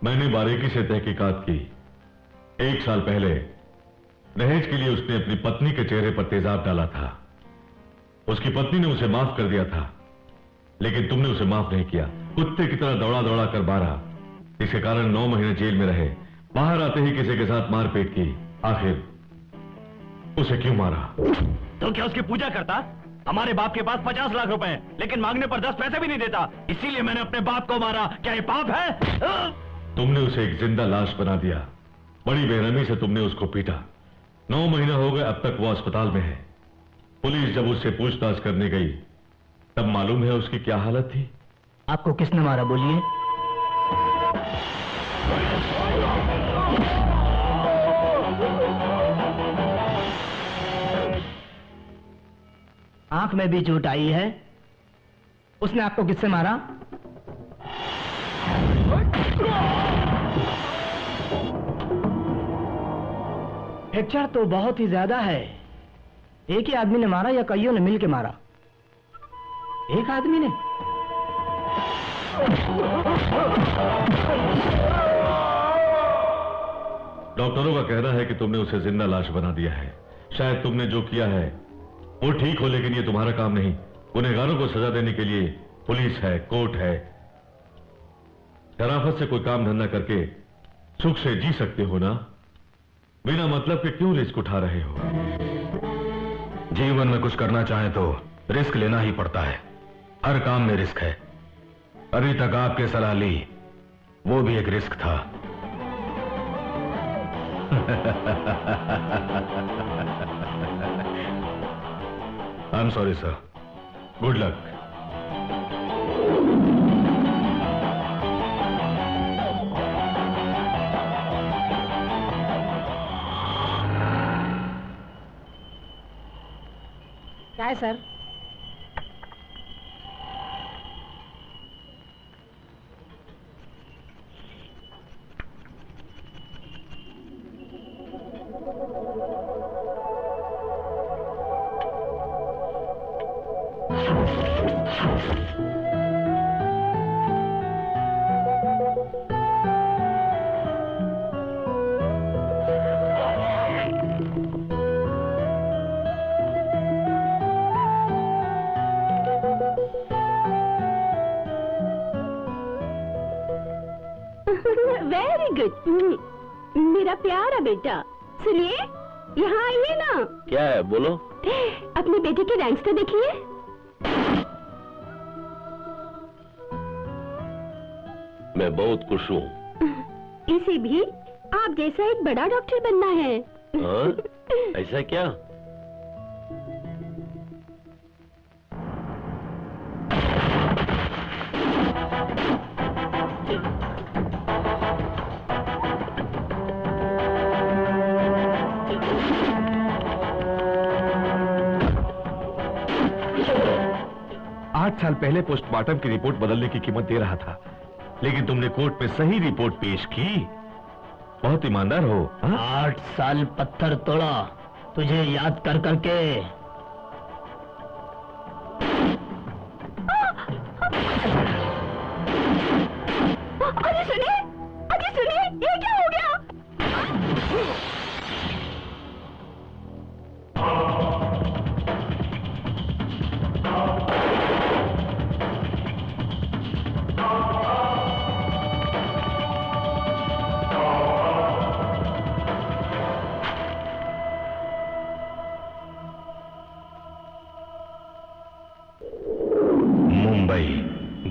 मैंने बारीकी से तहकीकात की। 1 साल पहले दहेज के लिए उसने अपनी पत्नी के चेहरे पर तेजाब डाला था। उसकी पत्नी ने उसे माफ कर दिया था, लेकिन तुमने उसे माफ नहीं किया। कुत्ते की तरह दौड़ा दौड़ा कर मारा, इसके कारण 9 महीने जेल में रहे। बाहर आते ही किसी के साथ मारपीट की। आखिर उसे क्यों मारा? तो क्या उसकी पूजा करता? हमारे बाप के पास 50 लाख रुपए हैं, लेकिन मांगने पर 10 पैसे भी नहीं देता, इसीलिए मैंने अपने बाप को मारा। क्या ये पाप है? तुमने उसे एक जिंदा लाश बना दिया। बड़ी बेरहमी से तुमने उसको पीटा। 9 महीने हो गए, अब तक वो अस्पताल में है। पुलिस जब उससे पूछताछ करने गई तब मालूम है उसकी क्या हालत थी। आपको किसने मारा, बोलिए? आंख में भी चोट आई है। उसने आपको किससे मारा? फ्रैक्चर तो बहुत ही ज्यादा है। एक ही आदमी ने मारा या कईयों ने मिलकर मारा? एक आदमी ने? डॉक्टरों का कहना है कि तुमने उसे जिंदा लाश बना दिया है। शायद तुमने जो किया है वो ठीक हो, लेकिन ये तुम्हारा काम नहीं। गुनहगारों को सजा देने के लिए पुलिस है, कोर्ट है। शराफत से कोई काम धंधा करके सुख से जी सकते हो ना? बिना मतलब के क्यों रिस्क उठा रहे हो? जीवन में कुछ करना चाहे तो रिस्क लेना ही पड़ता है। हर काम में रिस्क है। अभी तक आपके सलाह ली, वो भी एक रिस्क था। I am sorry sir. Good luck. क्या है सर? वेरी गुड मेरा प्यारा बेटा। सुनिए, यहाँ आइए ना। क्या है, बोलो। अपने बेटे के रैंक्स तो देखिए। मैं बहुत खुश हूँ। इसे भी आप जैसा एक बड़ा डॉक्टर बनना है। ऐसा क्या? साल पहले पोस्टमार्टम की रिपोर्ट बदलने की कीमत दे रहा था, लेकिन तुमने कोर्ट में सही रिपोर्ट पेश की। बहुत ईमानदार हो। 8 साल पत्थर तोड़ा तुझे याद कर करके। अरे सुनिए, ये क्या हो गया?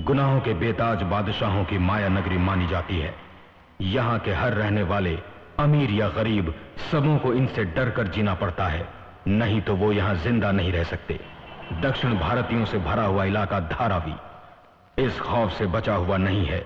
गुनाहों के बेताज बादशाहों की माया नगरी मानी जाती है। यहाँ के हर रहने वाले, अमीर या गरीब, सबों को इनसे डरकर जीना पड़ता है, नहीं तो वो यहाँ जिंदा नहीं रह सकते। दक्षिण भारतीयों से भरा हुआ इलाका धारावी इस खौफ से बचा हुआ नहीं है।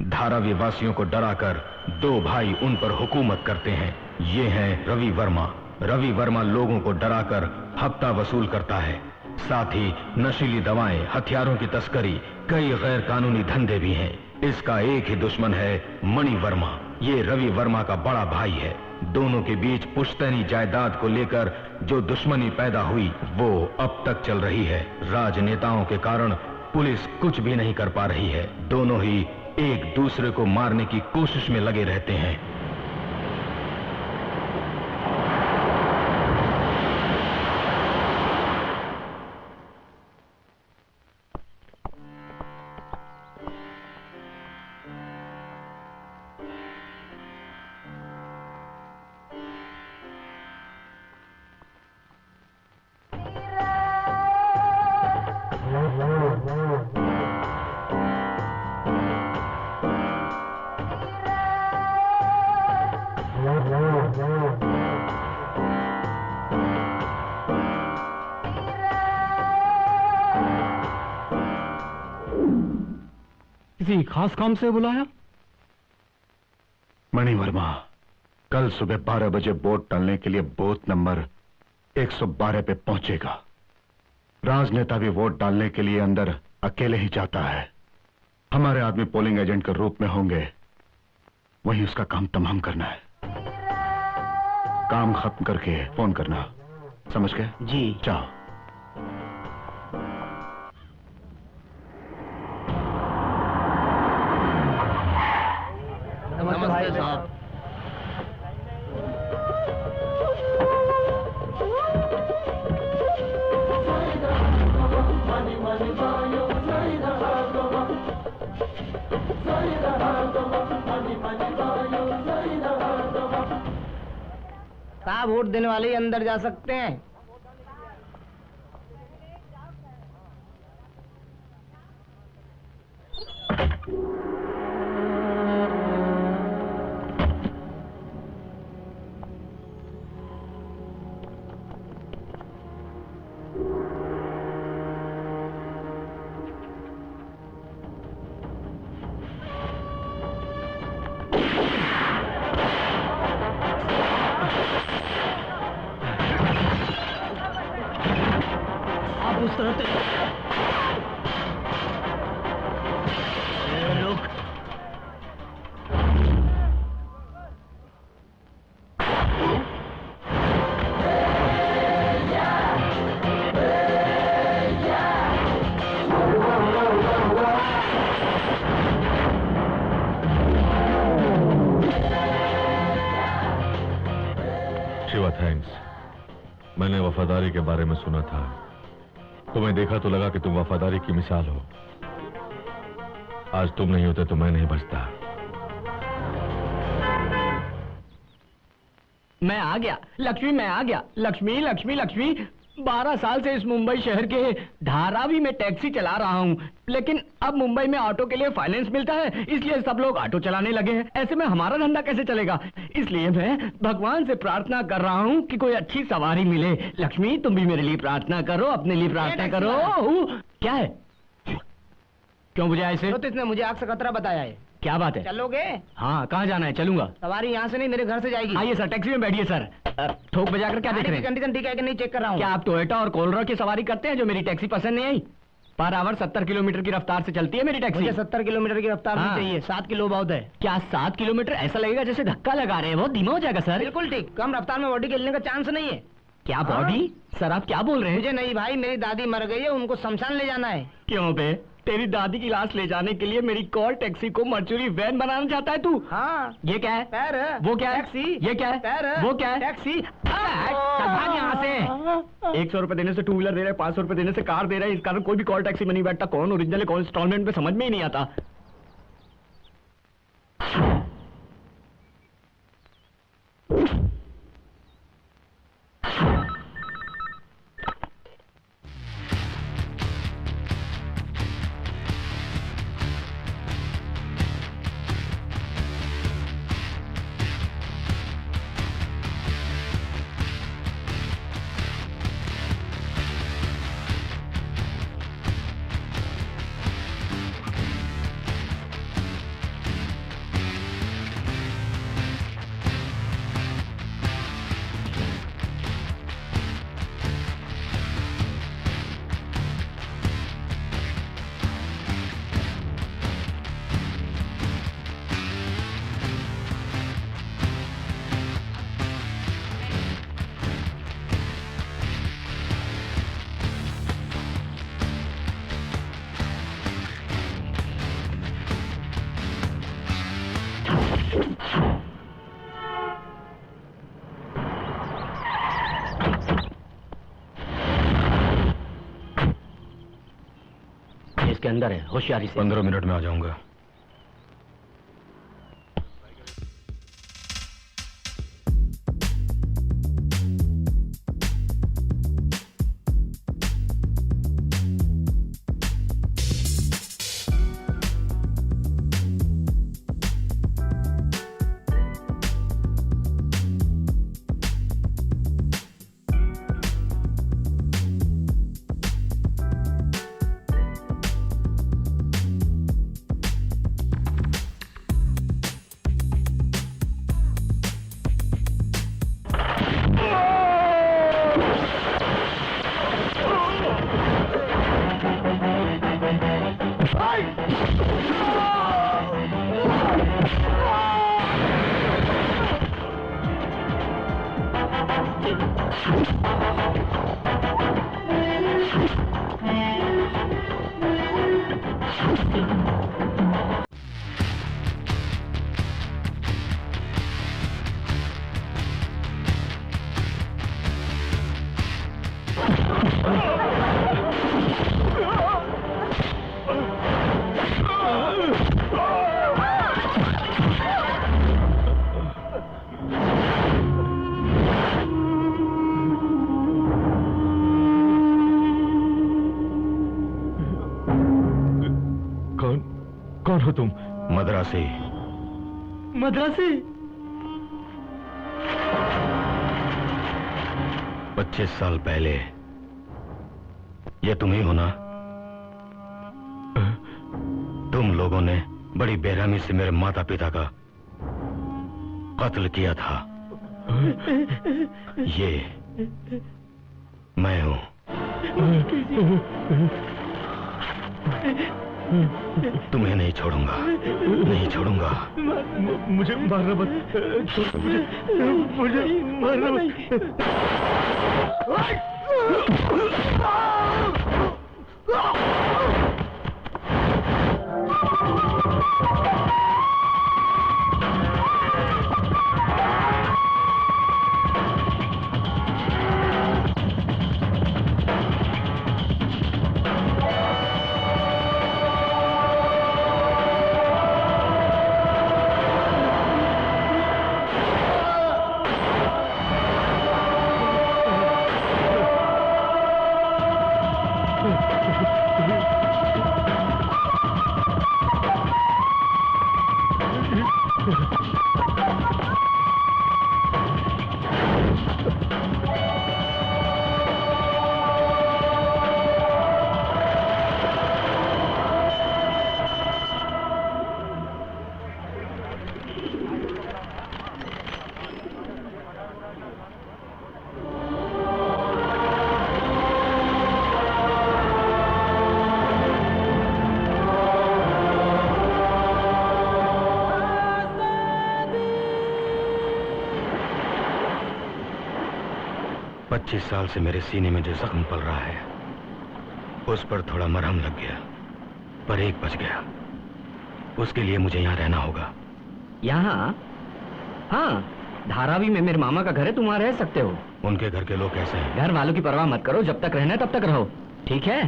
धारावी वासियों को डराकर 2 भाई उन पर हुकूमत करते हैं। ये हैं रवि वर्मा। रवि वर्मा लोगों को डराकर हफ्ता वसूल करता है। साथ ही नशीली दवाएं, हथियारों की तस्करी, कई गैर कानूनी धंधे भी हैं। इसका एक ही दुश्मन है, मणि वर्मा। ये रवि वर्मा का बड़ा भाई है। दोनों के बीच पुश्तैनी जायदाद को लेकर जो दुश्मनी पैदा हुई वो अब तक चल रही है। राजनेताओं के कारण पुलिस कुछ भी नहीं कर पा रही है। दोनों ही एक दूसरे को मारने की कोशिश में लगे रहते हैं। किसी खास काम से बुलाया? मणि वर्मा कल सुबह 12 बजे वोट डालने के लिए बूथ नंबर 112 पे पहुंचेगा। राजनेता भी वोट डालने के लिए अंदर अकेले ही जाता है। हमारे आदमी पोलिंग एजेंट के रूप में होंगे, वही उसका काम तमाम करना है। काम खत्म करके फोन करना, समझ गए? जी। जाओ। नमस्ते साहब। साहब वोट देने वाले ही अंदर जा सकते हैं। आप उस तरह से रुक। शिवा थैंक्स। मैंने वफादारी के बारे में सुना था, तुम्हें देखा तो लगा कि तुम वफादारी की मिसाल हो। आज तुम नहीं होते तो मैं नहीं बचता। मैं आ गया लक्ष्मी, मैं आ गया लक्ष्मी लक्ष्मी लक्ष्मी। 12 साल से इस मुंबई शहर के धारावी में टैक्सी चला रहा हूँ, लेकिन अब मुंबई में ऑटो के लिए फाइनेंस मिलता है, इसलिए सब लोग ऑटो चलाने लगे हैं। ऐसे में हमारा धंधा कैसे चलेगा? इसलिए मैं भगवान से प्रार्थना कर रहा हूँ कि कोई अच्छी सवारी मिले। लक्ष्मी तुम भी मेरे लिए प्रार्थना करो, अपने लिए प्रार्थना करो। क्या है? क्यों बुझाया ऐसे? तो इसने मुझे आग से खतरा बताया है। क्या बात है? चलोगे? हाँ, कहाँ जाना है? चलूंगा। सवारी यहाँ से नहीं, मेरे घर से जाएगी। आइए सर, टैक्सी में बैठिए सर। ठोक बजाकर क्या देख रहे हैं? कंडीशन ठीक है कि नहीं चेक कर रहा हूँ। क्या आप टोयोटा और कोलरा की सवारी करते हैं जो मेरी टैक्सी पसंद नहीं आई? पर आवर 70 किलोमीटर की रफ्तार से चलती है मेरी टैक्सी। मुझे 70 किलोमीटर की रफ्तार नहीं चाहिए, 7 किलो बहुत है। क्या 7 किलोमीटर? ऐसा लगेगा जैसे धक्का लगा रहे हैं, बहुत धीमा हो जाएगा सर। बिल्कुल ठीक, कम रफ्तार में बॉडी खेलने का चांस नहीं है। क्या बॉडी? सर आप क्या बोल रहे हैं? मुझे नहीं भाई, मेरी दादी मर गई है, उनको शमशान ले जाना है। क्यों बे? तेरी दादी की लाश ले जाने के लिए मेरी कॉल टैक्सी को मर्चुरी वैन बनाना चाहता है तू? हाँ। ये क्या है? पैर। वो क्या है? टैक्सी। ये क्या है? पैर। वो क्या है? टैक्सी। भाग यहाँ से। 100 रुपए देने से टू व्हीलर दे रहा है, 500 रुपए देने से कार दे रहा है, इस कारण कोई भी कॉल टैक्सी में नहीं बैठता। कौन ओरिजिनल है कौन इंस्टॉलमेंट में समझ में ही नहीं आता। इसके अंदर है, होशियारी से। 15 मिनट में आ जाऊंगा। कौन हो तुम? मद्रासी। मद्रासी? 25 साल पहले ये तुम ही हो ना? तुम लोगों ने बड़ी बेरहमी से मेरे माता पिता का कत्ल किया था। ये मैं हूं। तुम्हें नहीं छोड़ूंगा, नहीं छोड़ूंगा। मुझे मारना मत, मुझे मारना मत। पच्चीस साल से मेरे सीने में जो जख्म पल रहा है उस पर थोड़ा मरहम लग गया, पर एक बच गया। उसके लिए मुझे यहाँ रहना होगा। यहाँ? हाँ, धारावी में मेरे मामा का घर है, तुम वहाँ रह सकते हो। उनके घर के लोग कैसे हैं? घर वालों की परवाह मत करो, जब तक रहना है तब तक रहो, ठीक है?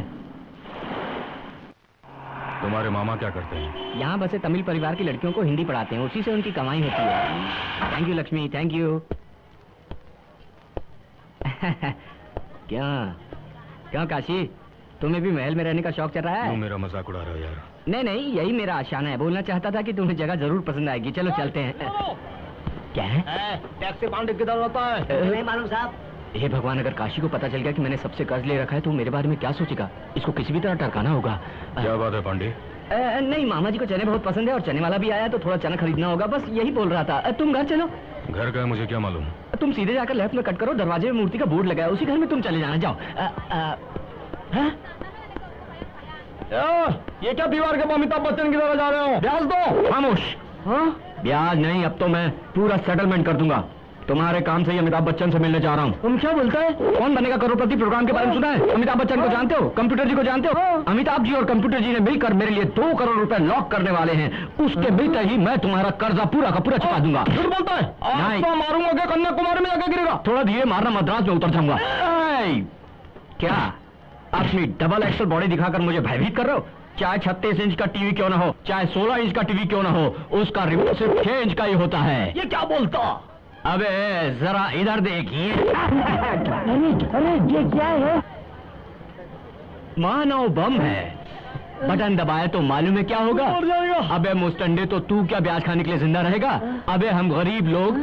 तुम्हारे मामा क्या करते हैं? यहाँ बसे तमिल परिवार की लड़कियों को हिंदी पढ़ाते हैं, उसी से उनकी कमाई होती है। Thank you Lakshmi, thank you. क्या क्यों काशी, तुम्हें भी महल में रहने का शौक चल रहा है? तुम मेरा मजाक उड़ा रहे हो यार। नहीं नहीं, यही मेरा आशाना है। बोलना चाहता था कि तुम्हें जगह जरूर पसंद आएगी। चलो चलते हैं। क्या है? टैक्सी काउंटर किधर होता है? नहीं मालूम साहब। हे भगवान, अगर काशी को पता चल गया कि मैंने सबसे कर्ज ले रखा है तो मेरे बारे में क्या सोचेगा? इसको किसी भी तरह टरकाना होगा। क्या बात है पांडे? नहीं, मामा जी को चने बहुत पसंद है और चने वाला भी आया तो थोड़ा चना खरीदना होगा, बस यही बोल रहा था। तुम घर चलो। घर का है मुझे क्या मालूम? तुम सीधे जाकर लेफ्ट में कट करो, दरवाजे में मूर्ति का बोर्ड लगा है, उसी घर में तुम चले जाना। जाओ। ये क्या दीवार के अमिताभ बच्चन की तरह जा रहे हो? ब्याज दो। खामोश। ब्याज नहीं, अब तो मैं पूरा सेटलमेंट कर दूंगा। तुम्हारे काम से ही अमिताभ बच्चन से मिलने जा रहा हूँ। तुम क्या बोलते है? कौन बनेगा करोड़पति प्रोग्राम के बारे में सुना है? अमिताभ बच्चन को जानते हो? कंप्यूटर जी को जानते हो? अमिताभ जी और कंप्यूटर जी ने मिलकर मेरे लिए 2 करोड़ रुपए लॉक करने वाले हैं। उसके मिलते ही मैं तुम्हारा कर्जा पूरा का पूरा चुका दूंगा। झूठ बोलता है? नहीं। तो मारूंगा क्या? कन्याकुमारी में जाकर गिरेगा? थोड़ा धीरे मारना, मद्रास में उतर जाऊंगा। क्या अपनी डबल एक्सल बॉडी दिखाकर मुझे भयभीत कर रहे हो? चाहे 36 इंच का टीवी क्यों ना हो, चाहे 16 इंच का टीवी क्यों ना हो, उसका रिमोट सिर्फ 6 इंच का ही होता है। ये क्या बोलता? अबे जरा इधर देखिए। अरे ये क्या है? मानव बम है। बटन दबाए तो मालूम है क्या होगा? अबे मुस्टंडे, तो तू क्या ब्याज खाने के लिए जिंदा रहेगा? अबे हम गरीब लोग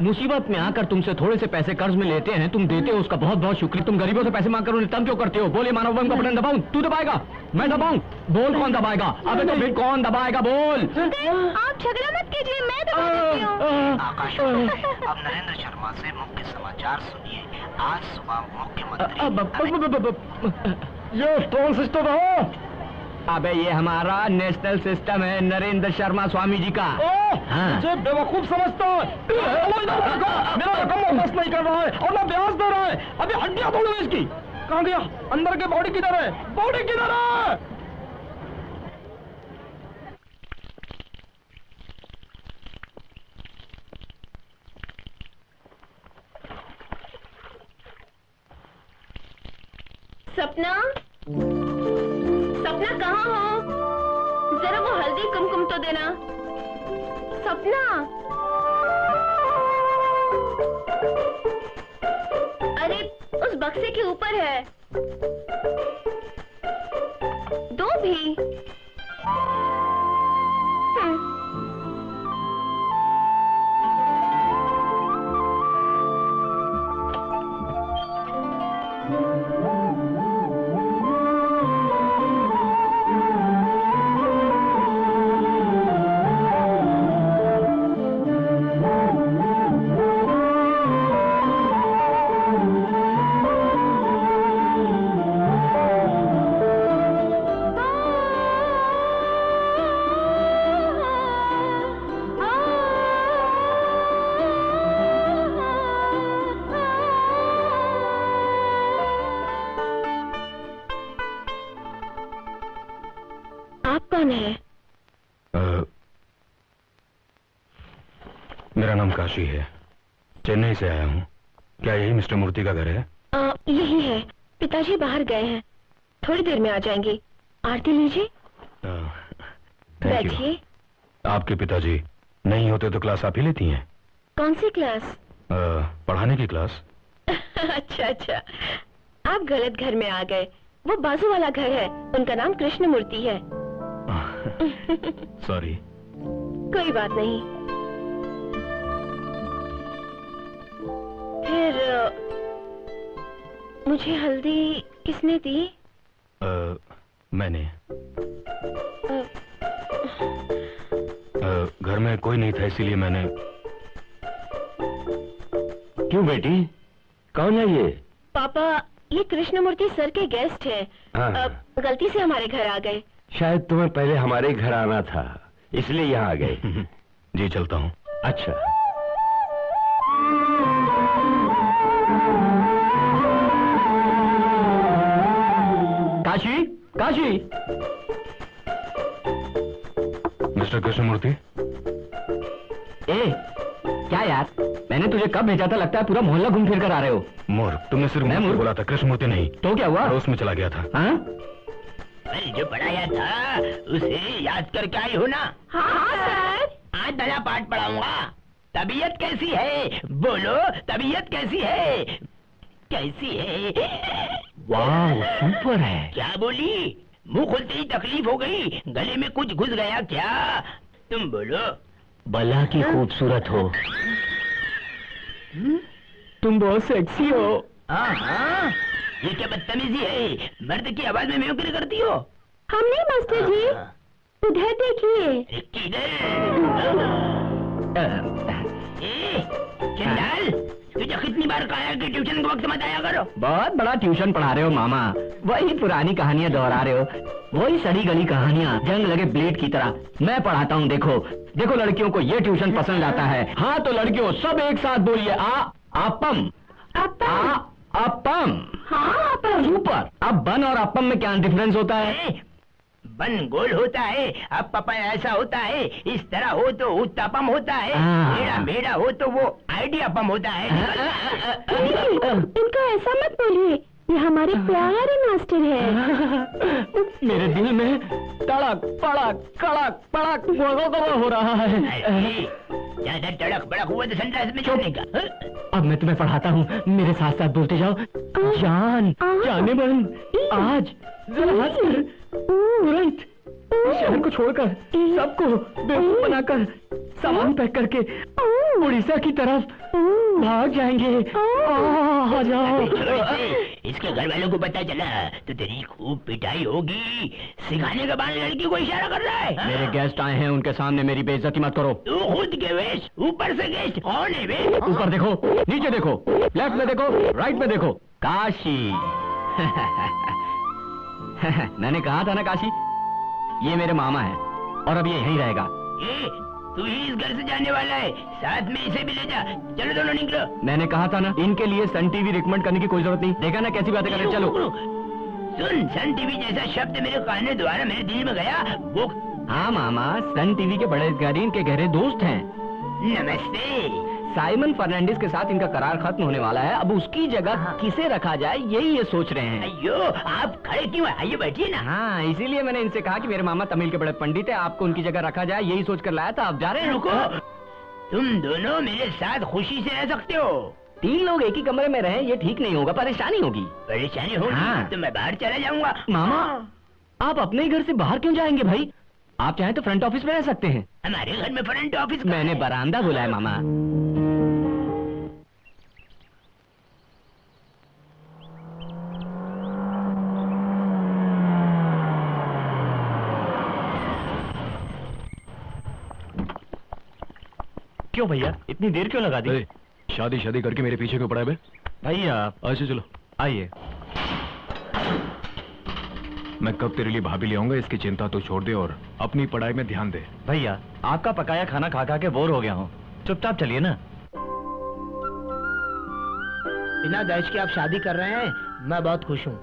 मुसीबत में आकर तुमसे थोड़े से पैसे कर्ज में लेते हैं, तुम देते हो उसका बहुत बहुत शुक्रिया। तुम गरीबों से पैसे मांग कर उन्हें तंग क्यों करते हो? बोले मानव बम का बटन दबाऊं? तू दबाएगा? मैं दबाऊं? बोल कौन दबाएगा? अबे तो फिर कौन दबाएगा? बोल। आप झगड़ा मत कीजिए, मैं दबा देती हूँ। आकाशवाणी, अब नरेंद्र शर्मा से मुख्य समाचार सुनिए। आज सुबह मुख्यमंत्री ये कौन सिस्टम है? अबे ये हमारा नेशनल सिस्टम है, नरेंद्र शर्मा स्वामी जी का। हाँ। बेवकूफ समझता है। मेरा रकम वापस नहीं कर रहा है और ना ब्याज दे रहा है। अभी हड्डियां तोड़ो इसकी। कहाँ गया? अंदर के बॉडी किधर है? बॉडी किधर है? सपना, सपना कहाँ हो? जरा वो हल्दी कुमकुम तो देना। सपना, अरे उस बक्से के ऊपर है। दो भी। कौन है? मेरा नाम काशी है, चेन्नई से आया हूँ। क्या यही मिस्टर मूर्ति का घर है? यही है। पिताजी बाहर गए हैं, थोड़ी देर में आ जाएंगे। आरती लीजिए। बैठिए। आपके पिताजी नहीं होते तो क्लास आप ही लेती हैं? कौन सी क्लास? पढ़ाने की क्लास। अच्छा अच्छा, आप गलत घर में आ गए। वो बाजू वाला घर है, उनका नाम कृष्ण मूर्ति है। सॉरी। कोई बात नहीं। फिर मुझे हल्दी किसने दी? मैंने। घर में कोई नहीं था, इसीलिए मैंने। क्यों बेटी, कौन है ये? पापा, ये कृष्णमूर्ति सर के गेस्ट हैं। गलती से हमारे घर आ गए। शायद तुम्हें पहले हमारे घर आना था, इसलिए यहाँ आ गए। जी चलता हूँ। अच्छा। काशी, काशी। मिस्टर कृष्णमूर्ति। क्या यार, मैंने तुझे कब भेजा था? लगता है पूरा मोहल्ला घूम फिर कर आ रहे हो। मूर्ख, तुमने सिर्फ मैं बोला था, कृष्णमूर्ति नहीं। तो क्या हुआ? पड़ोस में चला गया था। हाँ? जो पढ़ाया था उसे याद करके आई हो ना? हाँ सर। आज दया पाठ पढ़ाऊंगा। तबीयत कैसी है? बोलो, तबीयत कैसी है? कैसी है? वाह, सुपर है। क्या बोली? मुंह खोलते ही तकलीफ हो गई? गले में कुछ घुस गया क्या? तुम बोलो। भला की खूबसूरत हो। तुम बहुत सेक्सी हो। हाँ, ये क्या बदतमीजी है? मर्द की आवाज में मिमिक्री करती हो? हम नहीं मास्टर जी, उधर देखिए। चंडाल, तुझे कितनी बार कहा है कि ट्यूशन के वक्त मत आया करो? बहुत बड़ा ट्यूशन पढ़ा रहे हो मामा। वही पुरानी कहानियां दोहरा रहे हो, वही सड़ी गली कहानियां, जंग लगे ब्लेड की तरह। मैं पढ़ाता हूँ, देखो देखो, लड़कियों को ये ट्यूशन पसंद आता है। हाँ तो लड़कियों सब एक साथ बोलिए, अपम। अपम। हाँ अपम। सुपर। अब बन और अपम में क्या डिफरेंस होता है? बन गोल होता है, अब पपा ऐसा होता है। इस तरह हो तो उत्तपम होता है, मेरा मेरा हो तो वो आइडियापम होता है। इनका ऐसा मत बोलिए, ये हमारे प्यारे मास्टर है। मेरे दिल में तड़क पड़क कड़क पड़क हो रहा है। ज्यादा तड़क बड़क हुआ तो संडास में छोड़ने का। अब मैं तुम्हें पढ़ाता हूँ, मेरे साथ साथ बोलते जाओ। जान, जाने मन, आज जरा हंस कर, तुरंत शहर को छोड़कर, सबको बेवकूफ बनाकर, सामान पैक करके उड़ीसा की तरफ भाग जाएंगे। आ जाओ। इसके घर वालों को पता चला तो तेरी खूब पिटाई होगी। सिखाने के बाद लड़की को इशारा कर रहा है। मेरे गेस्ट आए हैं, उनके सामने मेरी बेइज्जती मत करो। तू खुद के वेश, ऊपर से गेस्ट कौन है वे? ऊपर देखो, नीचे देखो, लेफ्ट में देखो, राइट में देखो। काशी। मैंने कहा था ना काशी, ये मेरे मामा है और अब ये यहीं रहेगा। तू ही इस घर से जाने वाला है, साथ में इसे भी ले जा। चलो दोनों निकलो। मैंने कहा था ना, इनके लिए सन टीवी रिकमेंड करने की कोई जरूरत नहीं। देखा ना कैसी बातें कर रहे। चलो सुन, सन टीवी जैसा शब्द मेरे कान द्वारा मेरे दिल में गया वो। हाँ मामा, सन टीवी के बड़े अधिकारी इनके गहरे दोस्त हैं। नमस्ते। साइमन फर्नांडिस के साथ इनका करार खत्म होने वाला है। अब उसकी जगह किसे रखा जाए, यही ये सोच रहे हैं। अयो, आप खड़े क्यों? आइए बैठिए ना। हाँ, इसीलिए मैंने इनसे कहा कि मेरे मामा तमिल के बड़े पंडित है, आपको उनकी जगह रखा जाए, यही सोच कर लाया था। आप जा रहे हैं? रुको, तुम दोनों मेरे साथ खुशी से रह सकते हो। 3 लोग एक ही कमरे में रहें, ये ठीक नहीं होगा, परेशानी होगी। परेशानी होगी? हाँ। तो मैं बाहर चला जाऊंगा। मामा, आप अपने ही घर से बाहर क्यों जाएंगे भाई? आप चाहें तो फ्रंट ऑफिस में रह सकते हैं। हमारे घर में फ्रंट ऑफिस? मैंने बरामदा बुलाया मामा। क्यों भैया, इतनी देर क्यों लगा दी? शादी करके मेरे पीछे क्यों पड़ा है बे? भैया अच्छा चलो आइए। मैं कब तेरे लिए भाभी ले आऊंगा, इसकी चिंता तो छोड़ दे और अपनी पढ़ाई में ध्यान दे। भैया, आपका पकाया खाना खा खा के बोर हो गया हूँ, चुपचाप चलिए ना। बिना दहेज के आप शादी कर रहे हैं, मैं बहुत खुश हूँ।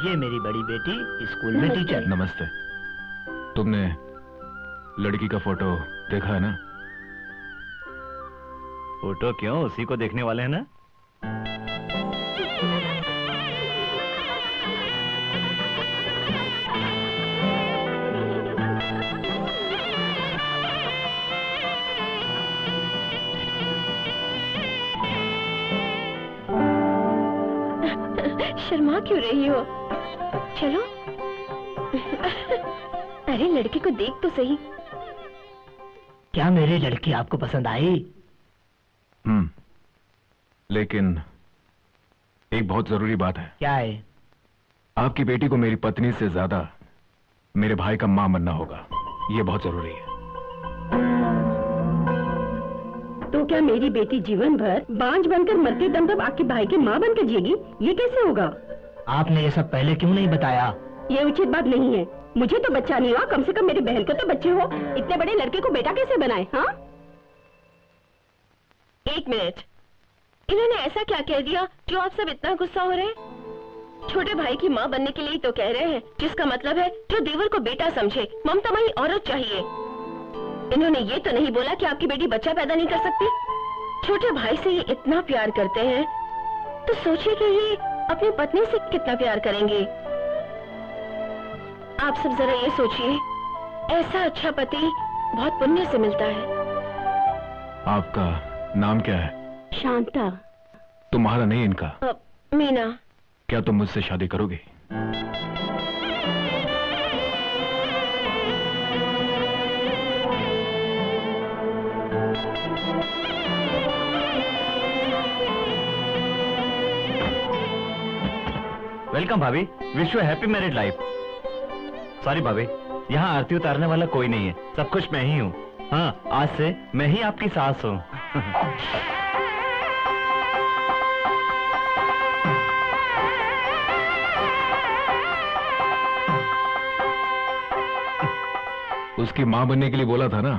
ये मेरी बड़ी बेटी स्कूल में टीचर। नमस्ते। तुमने लड़की का फोटो देखा है ना? फोटो क्यों, उसी को देखने वाले हैं ना। शर्मा क्यों रही हो? चलो। अरे लड़की को देख तो सही। क्या मेरी लड़की आपको पसंद आई? लेकिन एक बहुत जरूरी बात है। क्या है? आपकी बेटी को मेरी पत्नी से ज्यादा मेरे भाई का मां बनना होगा, ये बहुत जरूरी है। तो क्या मेरी बेटी जीवन भर बांझ बनकर मरते दम तक आपके भाई की माँ बनकर जिएगी? ये कैसे होगा? आपने ये सब पहले क्यों नहीं बताया? ये उचित बात नहीं है। मुझे तो बच्चा नहीं हुआ, कम से कम मेरी बहन को तो बच्चे हो। इतने बड़े लड़के को बेटा कैसे बनाए? हाँ, 1 मिनट, इन्होंने ऐसा क्या कह दिया जो आप सब इतना गुस्सा हो रहे हैं? छोटे भाई की माँ बनने के लिए तो कह रहे हैं, जिसका मतलब है जो देवर को बेटा समझे, ममतामयी औरत चाहिए। इन्होंने ये तो नहीं बोला कि आपकी बेटी बच्चा पैदा नहीं कर सकती। छोटे भाई से ये इतना प्यार करते हैं तो सोचिए कि ये अपनी पत्नी से कितना प्यार करेंगे। आप सब जरा ये सोचिए, ऐसा अच्छा पति बहुत पुण्य से मिलता है। आपका नाम क्या है? शांता। तुम्हारा नहीं, इनका? मीना। क्या तुम मुझसे शादी करोगी? वेलकम भाभी, wish you happy married life. Sorry भाभी, यहाँ आरती उतारने वाला कोई नहीं है, सब कुछ मैं ही हूँ। हाँ, आज से मैं ही आपकी सास हूँ। उसकी माँ बनने के लिए बोला था ना,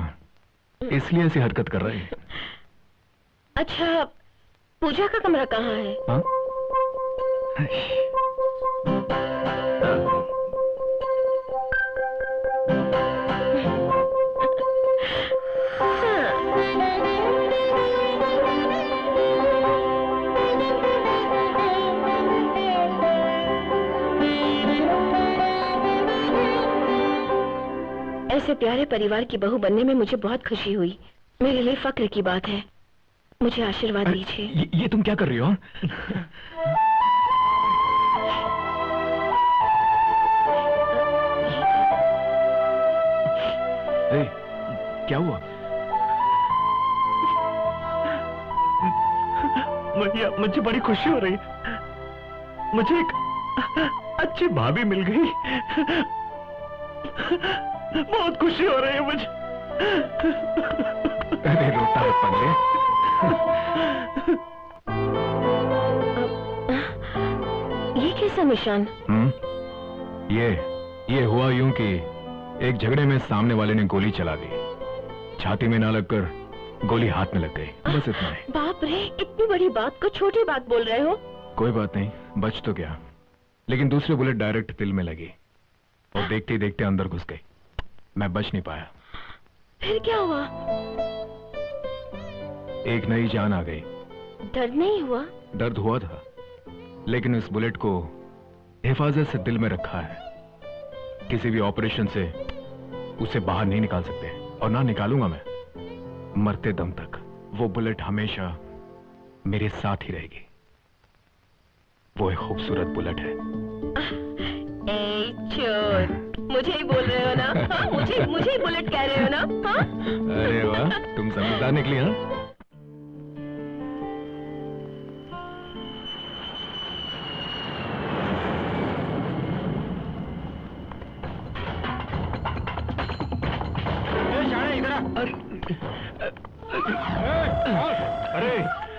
इसलिए ऐसी हरकत कर रहे हैं। अच्छा, पूजा का कमरा कहाँ है? हाँ? ऐसे प्यारे परिवार की बहू बनने में मुझे बहुत खुशी हुई। मेरे लिए फक्र की बात है। मुझे आशीर्वाद दीजिए। ये तुम क्या कर रही हो? क्या हुआ? मुझे बड़ी खुशी हो रही है। मुझे एक अच्छी भाभी मिल गई। बहुत खुशी हो रही है मुझे। अरे रोता है पगले। ये कैसा निशान? ये हुआ यूं कि एक झगड़े में सामने वाले ने गोली चला दी। छाती में ना लगकर गोली हाथ में लग गई, बस इतना ही। बाप रे, इतनी बड़ी बात को छोटी बात बोल रहे हो। कोई बात नहीं, बच तो गया, लेकिन दूसरी बुलेट डायरेक्ट दिल में लगी और देखते ही देखते अंदर घुस गई। मैं बच नहीं पाया। फिर क्या हुआ? एक नई जान आ गई। दर्द नहीं हुआ? दर्द हुआ था, लेकिन इस बुलेट को हिफाजत से दिल में रखा है। किसी भी ऑपरेशन से उसे बाहर नहीं निकाल सकते, और ना निकालूंगा मैं मरते दम तक। वो बुलेट हमेशा मेरे साथ ही रहेगी। वो एक खूबसूरत बुलेट है। ए चोर, मुझे ही बोल रहे हो ना? हाँ, मुझे ही बुलेट कह रहे हो ना? हाँ? अरे वाह, तुम समझदार निकली। हाँ, अरे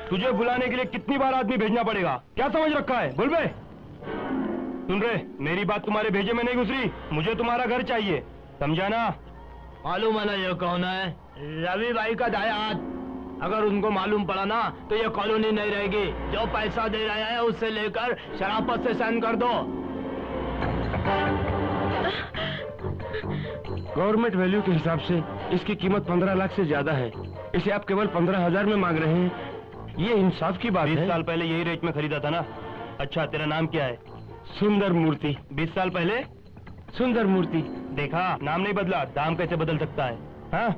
तुझे बुलाने के लिए कितनी बार आदमी भेजना पड़ेगा? क्या समझ रखा है? बोल बे। सुन रहे, मेरी बात तुम्हारे भेजे में नहीं घुसरी। मुझे तुम्हारा घर चाहिए, समझा ना? मालूम है ना ये कौन है? रवि भाई का दायाद। अगर उनको मालूम पड़ा ना तो ये कॉलोनी नहीं रहेगी। जो पैसा दे रहा है उससे लेकर शराफत से साइन कर दो। गवर्नमेंट वैल्यू के हिसाब से इसकी कीमत 15 लाख से ज्यादा है। इसे आप केवल 15,000 में मांग रहे हैं। ये इंसाफ की बात है। 20 साल पहले यही रेट में खरीदा था ना? अच्छा, तेरा नाम क्या है? सुंदर मूर्ति। 20 साल पहले सुंदर मूर्ति। देखा, नाम नहीं बदला, दाम कैसे बदल सकता है? हाँ?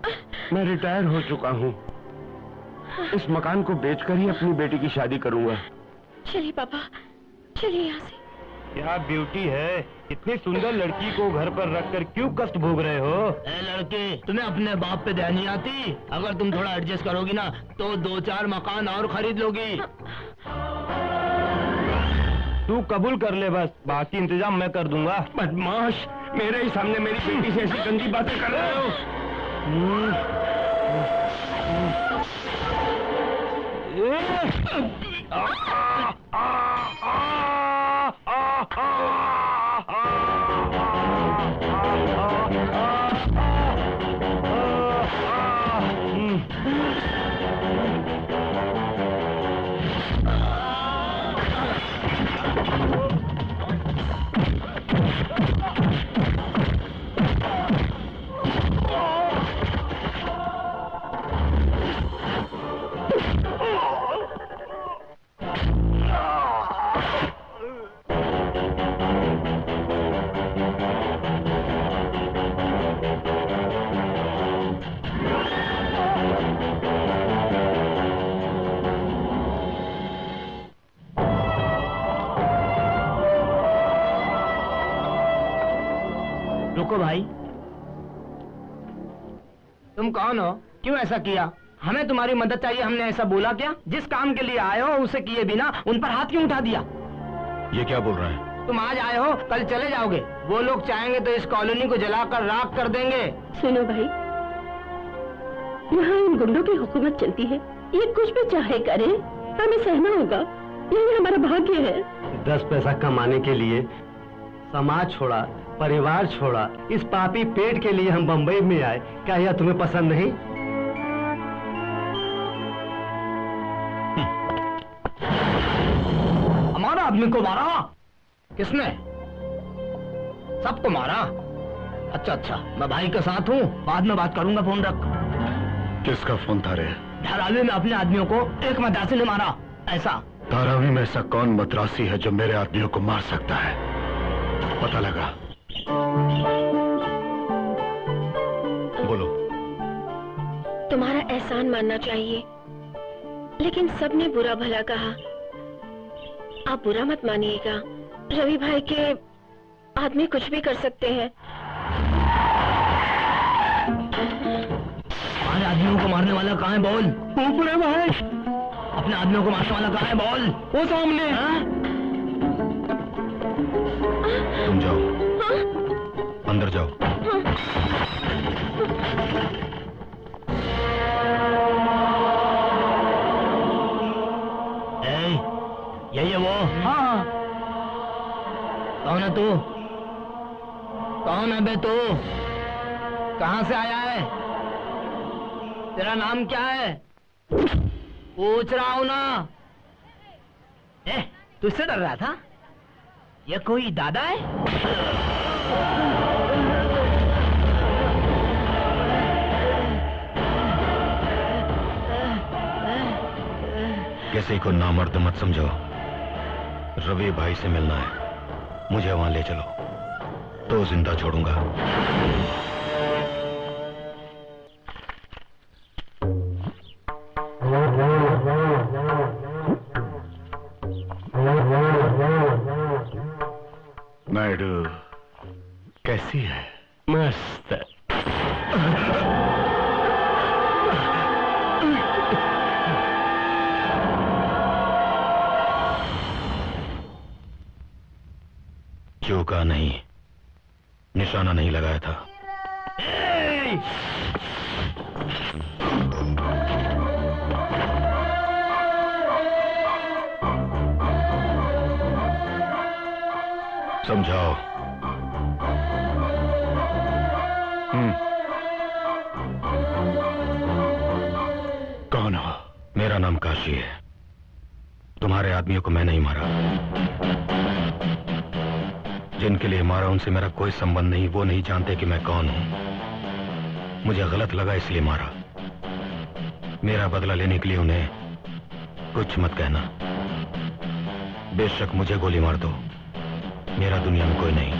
मैं रिटायर हो चुका हूँ। इस मकान को बेचकर ही अपनी बेटी की शादी करूंगा। चलिए पापा, चलिए यहाँ से। क्या ब्यूटी है! इतनी सुंदर लड़की को घर पर रखकर क्यों कष्ट भोग रहे हो? ए लड़के, तुम्हें अपने बाप पे ध्यान नहीं आती? अगर तुम थोड़ा एडजस्ट करोगी ना तो 2-4 मकान और खरीद लोगी। तू कबूल कर ले, बस बाकी इंतजाम मैं कर दूंगा। बदमाश, मेरे ही सामने मेरी बेटी से ऐसी गंदी बातें कर रहे हो। रुको भाई, तुम कौन हो? क्यों ऐसा किया? हमें तुम्हारी मदद चाहिए, हमने ऐसा बोला क्या? जिस काम के लिए आए हो उसे किए बिना उन पर हाथ क्यों उठा दिया? ये क्या बोल रहा है? तुम आज आए हो, कल चले जाओगे। वो लोग चाहेंगे तो इस कॉलोनी को जलाकर राख कर देंगे। सुनो भाई, यहाँ इन गुंडों की हुकूमत चलती है। ये कुछ भी चाहे करे, हमें सहना होगा। यही हमारा भाग्य है। 10 पैसा कमाने के लिए समाज छोड़ा, परिवार छोड़ा, इस पापी पेट के लिए हम बंबई में आए। क्या यह तुम्हें पसंद नहीं? हमारा आदमी को मारा? किसने? सबको मारा? अच्छा, मैं भाई के साथ हूँ, बाद में बात करूंगा। फोन रख। किसका फोन था रे? धारावी में अपने आदमियों को एक मद्रासी ने मारा। ऐसा? धारावी में ऐसा कौन मद्रासी है जो मेरे आदमियों को मार सकता है? पता लगा। तुम्हारा एहसान मानना चाहिए, लेकिन सबने बुरा भला कहा। आप बुरा मत मानिएगा, रवि भाई के आदमी कुछ भी कर सकते हैं। हमारे आदमियों को मारने वाला कहाँ है बोल? ऊपर है भाई। अपने आदमियों को मारने वाला कहाँ है बोल? वो सामने। तुम जाओ, अंदर जाओ। यही है वो? हाँ। कौन है तू? कौन है बे तू? कहाँ से आया है? तेरा नाम क्या है? पूछ रहा हूं ना। तुझसे डर रहा था? ये कोई दादा है? किसी को नामर्द मत समझो। रवि भाई से मिलना है, मुझे वहां ले चलो तो जिंदा छोड़ूंगा। नायडू कैसी है? मस्त। चौका नहीं, निशाना नहीं लगाया था। समझाओ। कौन हो? मेरा नाम काशी है। तुम्हारे आदमियों को मैं नहीं मारा। जिनके लिए मारा उनसे मेरा कोई संबंध नहीं। वो नहीं जानते कि मैं कौन हूं। मुझे गलत लगा इसलिए मारा। मेरा बदला लेने के लिए उन्हें कुछ मत कहना। बेशक मुझे गोली मार दो, मेरा दुनिया में कोई नहीं।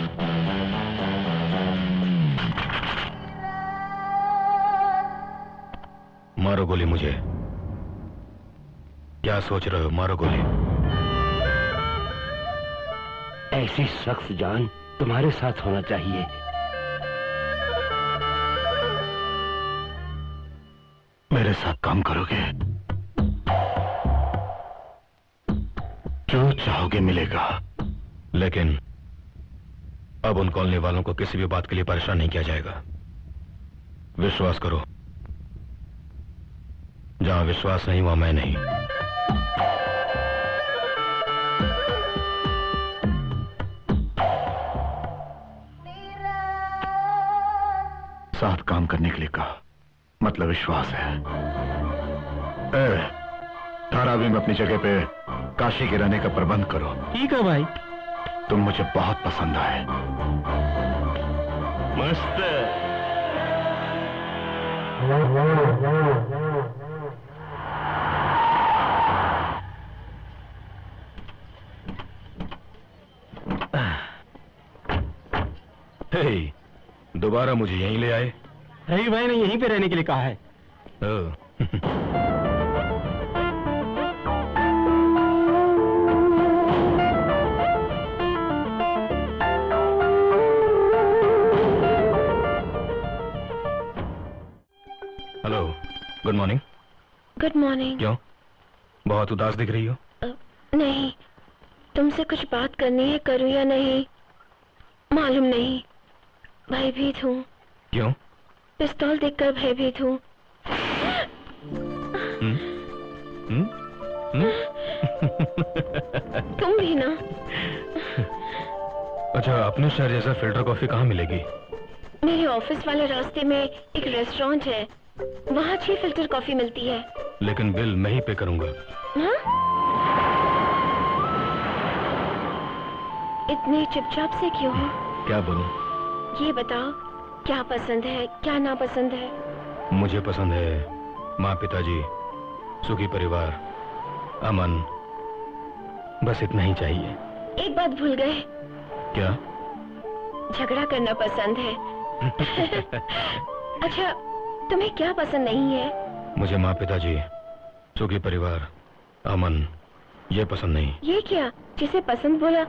मारो गोली मुझे। क्या सोच रहे हो? मारो गोली। ऐसी शख्स जान तुम्हारे साथ होना चाहिए। मेरे साथ काम करोगे? जो चाहोगे मिलेगा। लेकिन अब उन कॉलोनी वालों को किसी भी बात के लिए परेशान नहीं किया जाएगा। विश्वास करो, जहां विश्वास नहीं वहां मैं नहीं। साथ काम करने के लिए कहा, मतलब विश्वास है। धारावी में अपनी जगह पे काशी के रहने का प्रबंध करो। ठीक है भाई। तुम मुझे बहुत पसंद आए। मस्त। हे, दोबारा मुझे यहीं ले आए? रवि भाई ने यहीं पे रहने के लिए कहा है। Hello, good morning. Good morning. क्यों, बहुत उदास दिख रही हो? नहीं, तुमसे कुछ बात करनी है, करूं या नहीं मालूम नहीं। भयभीत हूँ। क्यों? पिस्तौल देखकर भयभीत हूँ। तुम भी ना। अच्छा, अपने शहर जैसा फिल्टर कॉफी कहाँ मिलेगी? मेरे ऑफिस वाले रास्ते में एक रेस्टोरेंट है, वहाँ अच्छी फिल्टर कॉफी मिलती है। लेकिन बिल मैं ही पे करूंगा। हाँ? इतने चुपचाप से क्यों? क्या बोलूं? ये बताओ, क्या पसंद है, क्या नापसंद है? मुझे पसंद है माँ, पिताजी, सुखी परिवार, अमन, बस इतना ही चाहिए। एक बात भूल गए। क्या? झगड़ा करना पसंद है। अच्छा, तुम्हें क्या पसंद नहीं है? मुझे माँ, पिताजी, सुखी परिवार, अमन ये पसंद नहीं। ये क्या? जिसे पसंद बोला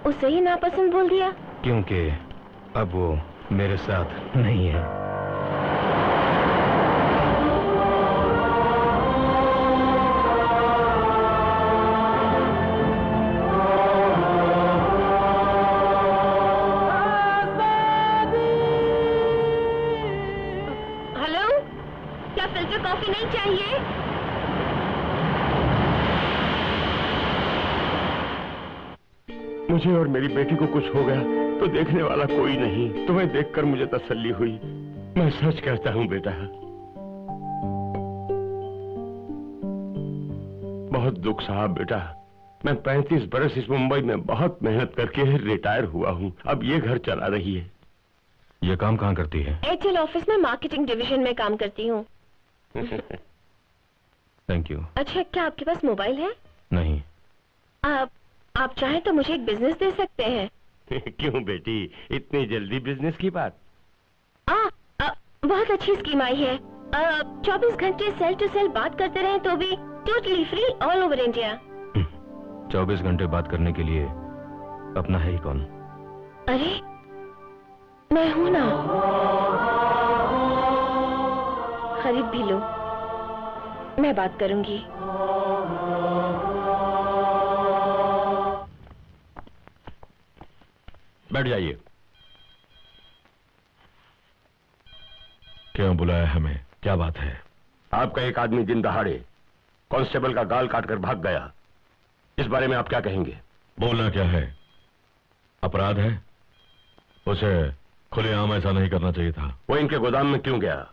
उसे ही नापसंद बोल दिया? क्योंकि अब वो मेरे साथ नहीं है। हेलो, क्या फिल्टर कॉफी नहीं चाहिए? मुझे और मेरी बेटी को कुछ हो गया तो देखने वाला कोई नहीं। तुम्हें देखकर मुझे तसल्ली हुई। मैं सच कहता हूँ बेटा, बहुत दुख सहा बेटा। मैं 35 बरस इस मुंबई में बहुत मेहनत करके रिटायर हुआ हूँ। अब ये घर चला रही है। ये काम कहाँ करती है? एयरटेल ऑफिस में मार्केटिंग डिवीजन में काम करती हूँ। Thank you. अच्छा, क्या आपके पास मोबाइल है? नहीं। आप चाहे तो मुझे एक बिजनेस दे सकते हैं। क्यों बेटी, इतनी जल्दी बिजनेस की बात? बहुत अच्छी स्कीम आई है। 24 घंटे सेल टू सेल बात करते रहे तो भी totally free all over India. 24 घंटे बात करने के लिए अपना है ही कौन? अरे मैं हूं ना। खरीद भी लो, मैं बात करूंगी। बैठ जाइए। क्यों बुलाया हमें? क्या बात है? आपका एक आदमी दिन दहाड़े कांस्टेबल का गाल काटकर भाग गया। इस बारे में आप क्या कहेंगे? बोलना क्या है? अपराध है? उसे खुलेआम ऐसा नहीं करना चाहिए था। वो इनके गोदाम में क्यों गया?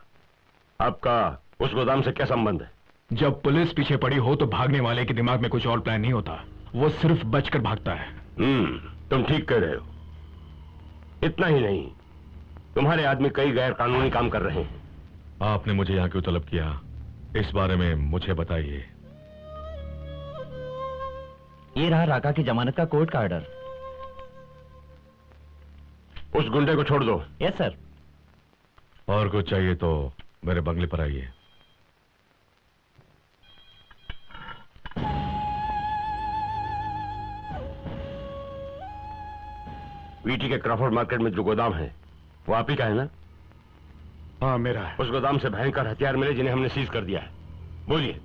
आपका उस गोदाम से क्या संबंध है? जब पुलिस पीछे पड़ी हो तो भागने वाले के दिमाग में कुछ और प्लान नहीं होता, वो सिर्फ बचकर भागता है। तुम ठीक कह रहे हो। इतना ही नहीं, तुम्हारे आदमी कई गैर कानूनी काम कर रहे हैं। आपने मुझे यहाँ क्यों तलब किया? इस बारे में मुझे बताइए। ये रहा राका की जमानत का कोर्ट का ऑर्डर। उस गुंडे को छोड़ दो। Yes sir. और कुछ चाहिए तो मेरे बंगले पर आइए। वीटी के क्रॉफर्ड मार्केट में जो गोदाम है वो आप ही का है ना? हाँ मेरा है। उस गोदाम से भयंकर हथियार मिले जिन्हें हमने सीज कर दिया है। बोलिए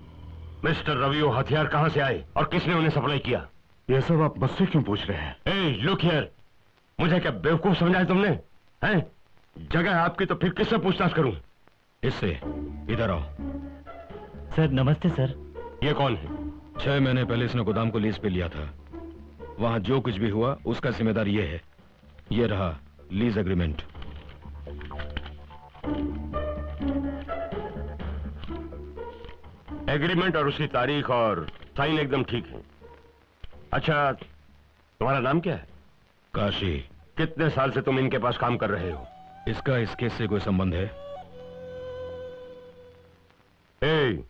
मिस्टर रवि, वो हथियार कहां से आए और किसने उन्हें सप्लाई किया? ये सब आप मुझसे क्यों पूछ रहे हैं? ए, लुक हियर, मुझे क्या बेवकूफ समझा है तुमने? हैं? जगह आपकी तो फिर किससे पूछताछ करूं? इससे। इधर आओ। सर नमस्ते सर। ये कौन है? 6 महीने पहले इसने गोदाम को लीज पे लिया था। वहां जो कुछ भी हुआ उसका जिम्मेदार ये है। ये रहा लीज एग्रीमेंट। एग्रीमेंट और उसकी तारीख और साइन एकदम ठीक है। अच्छा, तुम्हारा नाम क्या है? काशी। कितने साल से तुम इनके पास काम कर रहे हो? इसका इस केस से कोई संबंध है? ए,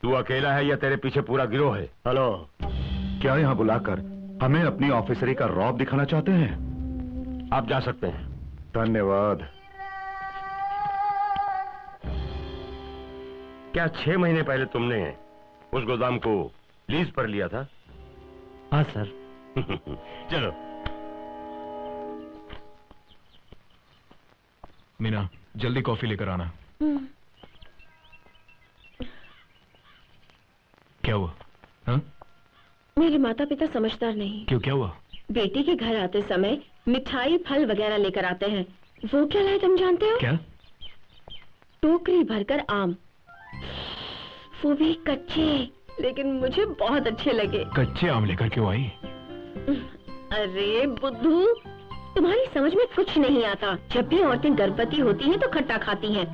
तू अकेला है या तेरे पीछे पूरा गिरोह है? हेलो, क्या यहाँ बुलाकर हमें अपनी ऑफिसरी का रौब दिखाना चाहते हैं? आप जा सकते हैं। धन्यवाद। क्या 6 महीने पहले तुमने उस गोदाम को लीज पर लिया था? हाँ सर। चलो। मीना, जल्दी कॉफी लेकर आना। क्या हुआ? हाँ? मेरे माता पिता समझदार नहीं। क्यों, क्या हुआ? बेटी के घर आते समय मिठाई फल वगैरह लेकर आते हैं। वो क्या लाए तुम जानते हो? क्या? टोकरी भरकर आम, वो भी कच्चे, लेकिन मुझे बहुत अच्छे लगे। कच्चे आम लेकर क्यों आई? अरे बुद्धू, तुम्हारी समझ में कुछ नहीं आता। जब भी औरतें गर्भवती होती हैं तो खट्टा खाती हैं।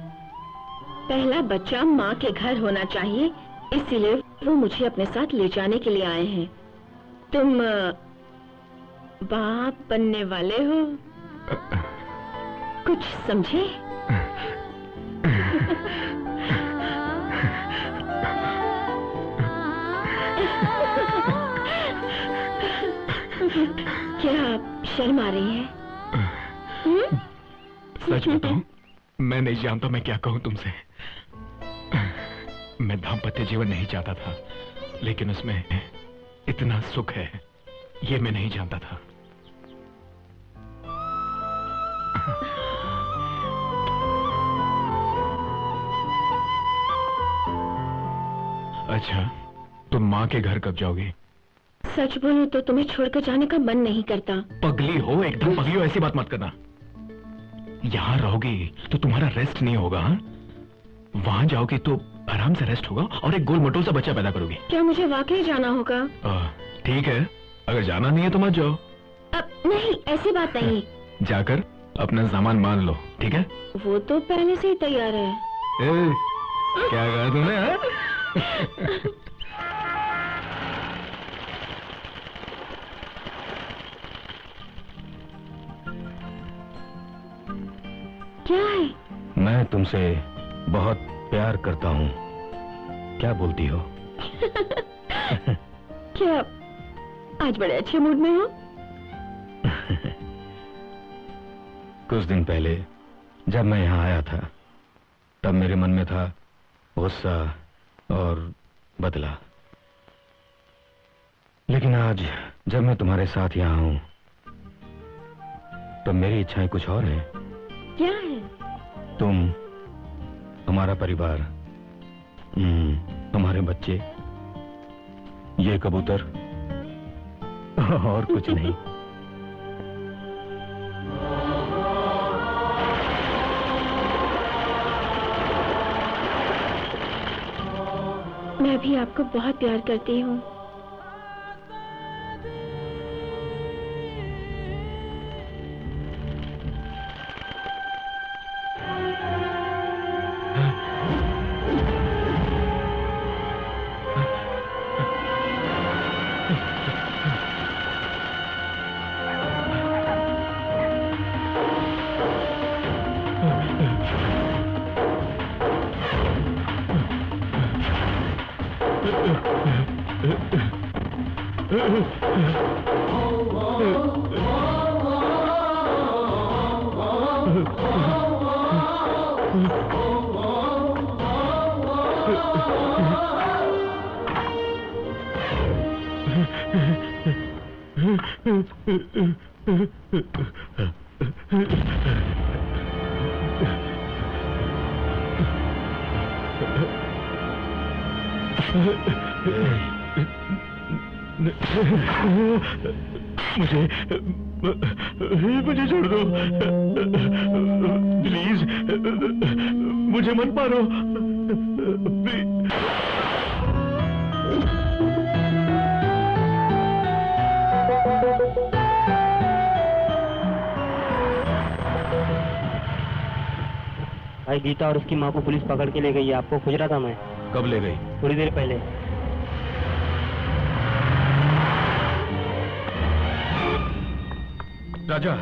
पहला बच्चा माँ के घर होना चाहिए, इसीलिए वो मुझे अपने साथ ले जाने के लिए आए हैं। तुम बाप बनने वाले हो, कुछ समझे? क्या आप शर्म आ रही है? सच बताऊं, मैं नहीं जानता मैं क्या कहूं तुमसे। मैं दाम्पत्य जीवन नहीं चाहता था, लेकिन उसमें इतना सुख है ये मैं नहीं जानता था। अच्छा, तुम माँ के घर कब जाओगी? सच बोलूं तो तुम्हें छोड़कर जाने का मन नहीं करता। पगली हो, एकदम पगली हो, ऐसी बात मत करना। यहाँ रहोगी तो तुम्हारा रेस्ट नहीं होगा, हाँ? वहां जाओगी तो आराम से रेस्ट होगा और एक गोल मटोल सा बच्चा पैदा करोगी। क्या मुझे वाकई जाना होगा? ठीक है, अगर जाना नहीं है तो मत जाओ। अब नहीं, ऐसी बात नहीं। जाकर अपना सामान मान लो, ठीक है? वो तो पहले से ही तैयार है। क्या कहा तूने? क्या है? मैं तुमसे बहुत प्यार करता हूँ, क्या बोलती हो? क्या आज बड़े अच्छे मूड में हो? कुछ दिन पहले जब मैं यहाँ आया था तब मेरे मन में था गुस्सा और बदला, लेकिन आज जब मैं तुम्हारे साथ यहाँ हूँ तो मेरी इच्छाएं कुछ और हैं। क्या है? तुम, हमारा परिवार, हमारे बच्चे, ये कबूतर, और कुछ नहीं। मैं भी आपको बहुत प्यार करती हूँ। मुझे छोड़ दो प्लीज, मुझे मत मारो। भाई गीता और उसकी माँ को पुलिस पकड़ के ले गई है, आपको खोज रहा था मैं। कब ले गई? थोड़ी देर पहले। राजा,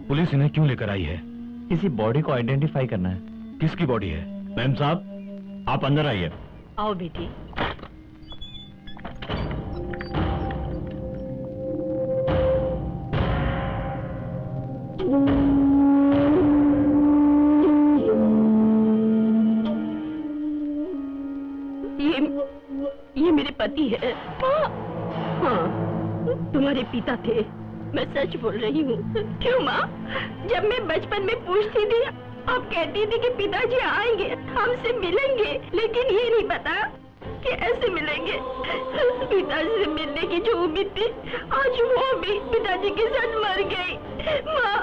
पुलिस इन्हें क्यों लेकर आई है? किसी बॉडी को आइडेंटिफाई करना है। किसकी बॉडी है? मैम साहब, आप अंदर आइए। आओ बेटी। ये मेरे पति है। हाँ, तुम्हारे पिता थे। मैं सच बोल रही हूँ। क्यों माँ? जब मैं बचपन में पूछती थी, आप कहती थी कि पिताजी आएंगे, हमसे मिलेंगे, लेकिन ये नहीं पता कि ऐसे मिलेंगे। पिताजी से मिलने की जो उम्मीद थी, आज वो भी पिताजी के साथ मर गई। माँ,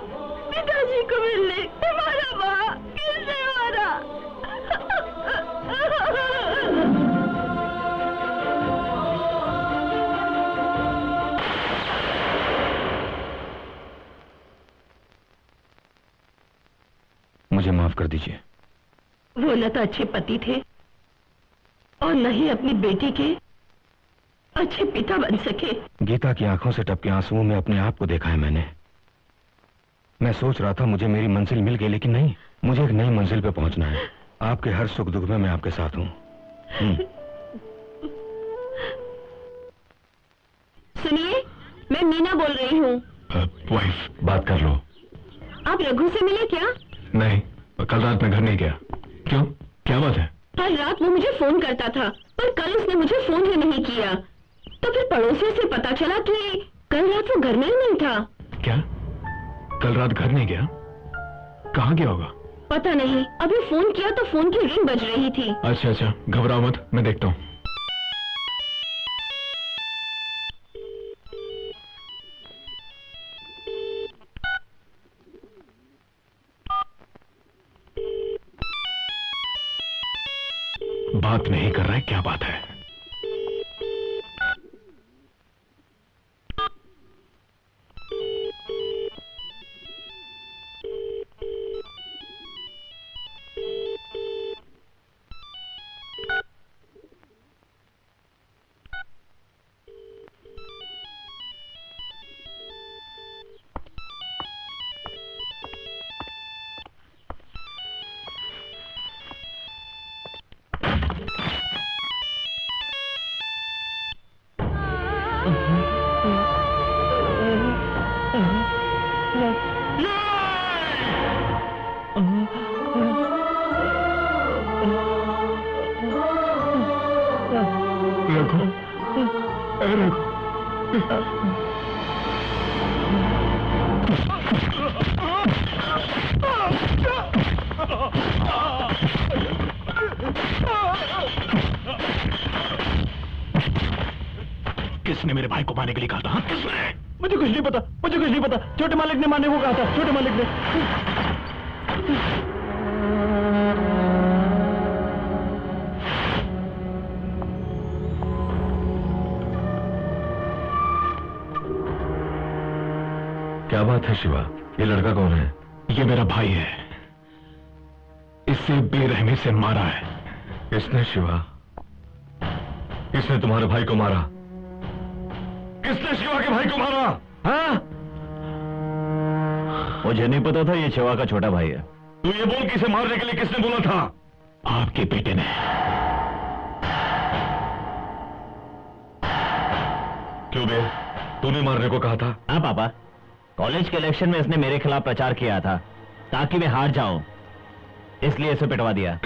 पिताजी को मिलने तुम्हारा माँ कैसे मारा? मुझे माफ कर दीजिए। वो न तो अच्छे पति थे और न ही अपनी बेटी के अच्छे पिता बन सके। गीता की आंखों से टपके आंसुओं में अपने आप को देखा है मैंने। मैं सोच रहा था मुझे मेरी मंजिल मिल गई, लेकिन नहीं, मुझे एक नई मंजिल पे पहुंचना है। आपके हर सुख दुख में मैं आपके साथ हूँ। सुनिए, मैं मीना बोल रही हूँ। वाइफ, बात कर लो। आप रघु से मिले क्या? नहीं, कल रात मैं घर नहीं गया। क्यों, क्या बात है? हर रात वो मुझे फोन करता था, पर कल उसने मुझे फोन ही नहीं किया। तो फिर पड़ोसियों से पता चला कि कल रात वो घर में ही नहीं था। क्या? कल रात घर नहीं गया? कहाँ गया होगा? पता नहीं, अभी फोन किया तो फोन की रिंग बज रही थी। अच्छा अच्छा, घबराओ मत, मैं देखता हूँ। बात नहीं कर रहा है, क्या बात है? किसने मेरे भाई को मारने के लिए कहा था? हाँ? किसने? मुझे कुछ नहीं पता, मुझे कुछ नहीं पता। छोटे मालिक ने मारने को कहा था, छोटे मालिक ने। क्या बात है शिवा, ये लड़का कौन है? ये मेरा भाई है, इसे बेरहमी से मारा है। किसने शिवा? किसने तुम्हारे भाई को मारा? किसने शिवा के भाई को मारा? हाँ? मुझे नहीं पता था ये शिवा का छोटा भाई है। तू ये बोल कि इसे मारने के लिए किसने बोला था? आपके बेटे ने। क्यों बे, तूने मारने को कहा था? हाँ पापा, कॉलेज के इलेक्शन में इसने मेरे खिलाफ प्रचार किया था ताकि मैं हार जाऊं, इसलिए इसे पिटवा दिया।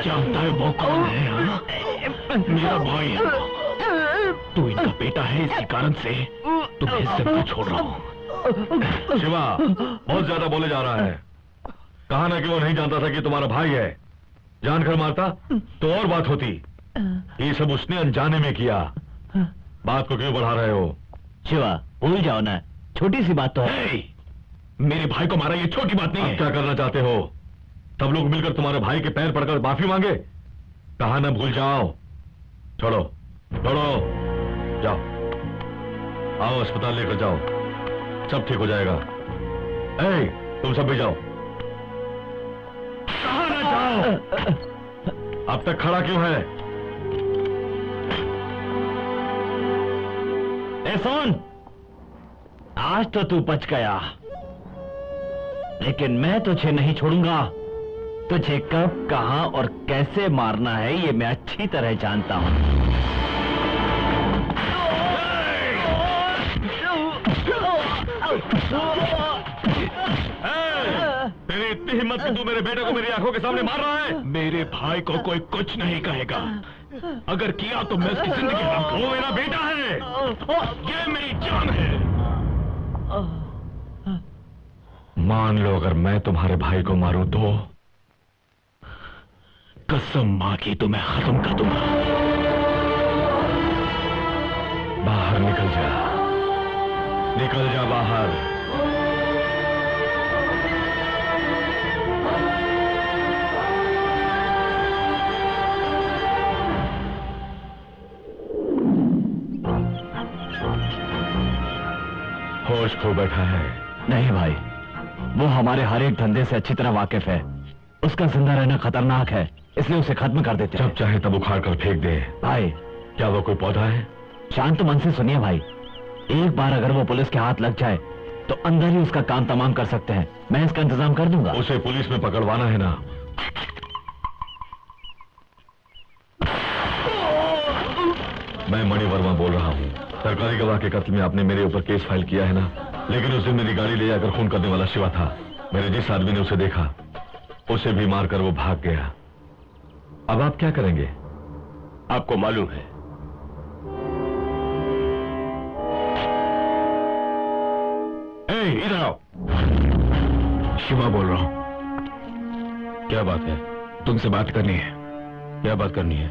जानता है वो कौन है? हाँ? मेरा भाई है। तू इनका बेटा है, इसी कारण से तुम्हें जिंदा छोड़ रहा हूं। शिवा बहुत ज्यादा बोले जा रहा है। कहा ना कि वो नहीं जानता था कि तुम्हारा भाई है। जानकर मारता तो और बात होती। ये सब उसने अनजाने में किया। बात को क्यों बढ़ा रहे हो? शिवा भूल जाओ ना, छोटी सी बात तो है। मेरे भाई को मारा ये छोटी बात नहीं है। क्या करना चाहते हो? सब लोग मिलकर तुम्हारे भाई के पैर पड़कर माफी मांगे? कहा ना भूल जाओ। छोड़ो छोड़ो, जाओ, आओ अस्पताल लेकर जाओ, सब ठीक हो जाएगा। ए, तुम सब भी जाओ। कहा ना जाओ? अब तक खड़ा क्यों है? ए सुन, आज तो तू बच गया, लेकिन मैं तुझे नहीं छोड़ूंगा। तुझे कब, कहां और कैसे मारना है ये मैं अच्छी तरह जानता हूं। तेरी इतनी हिम्मत कि तू मेरे बेटे को मेरी आंखों के सामने मार रहा है? मेरे भाई को कोई कुछ नहीं कहेगा। अगर किया तो मैं उसकी जिंदगी हराम करूं। वो मेरा बेटा है, ये मेरी जान है। मान लो अगर मैं तुम्हारे भाई को मारूं तो? कसम मां की तो मैं खत्म कर दूंगा। बाहर निकल जा, निकल जा बाहर। होश खो बैठा है। नहीं भाई, वो हमारे हर एक धंधे से अच्छी तरह वाकिफ है। उसका जिंदा रहना खतरनाक है, इसलिए उसे खत्म कर देते। जब चाहे तब उखाड़ कर फेंक दे। भाई क्या वो कोई पौधा है? शांत मन से सुनिए भाई, एक बार अगर वो पुलिस के हाथ लग जाए तो अंदर ही उसका काम तमाम कर सकते हैं। मैं इसका इंतजाम कर दूंगा। उसे पुलिस में पकड़वाना है ना? मैं मणि वर्मा बोल रहा हूँ। सरकारी गवाह के कत्ल में आपने मेरे ऊपर केस फाइल किया है ना? लेकिन उस दिन मेरी गाड़ी ले जाकर खून करने वाला शिवा था। मैंने जिस आदमी ने उसे देखा उसे भी मारकर वो भाग गया। अब आप क्या करेंगे? आपको मालूम है, इधर आओ। शिवा बोल रहा हूं। क्या बात है? तुमसे बात करनी है। क्या बात करनी है?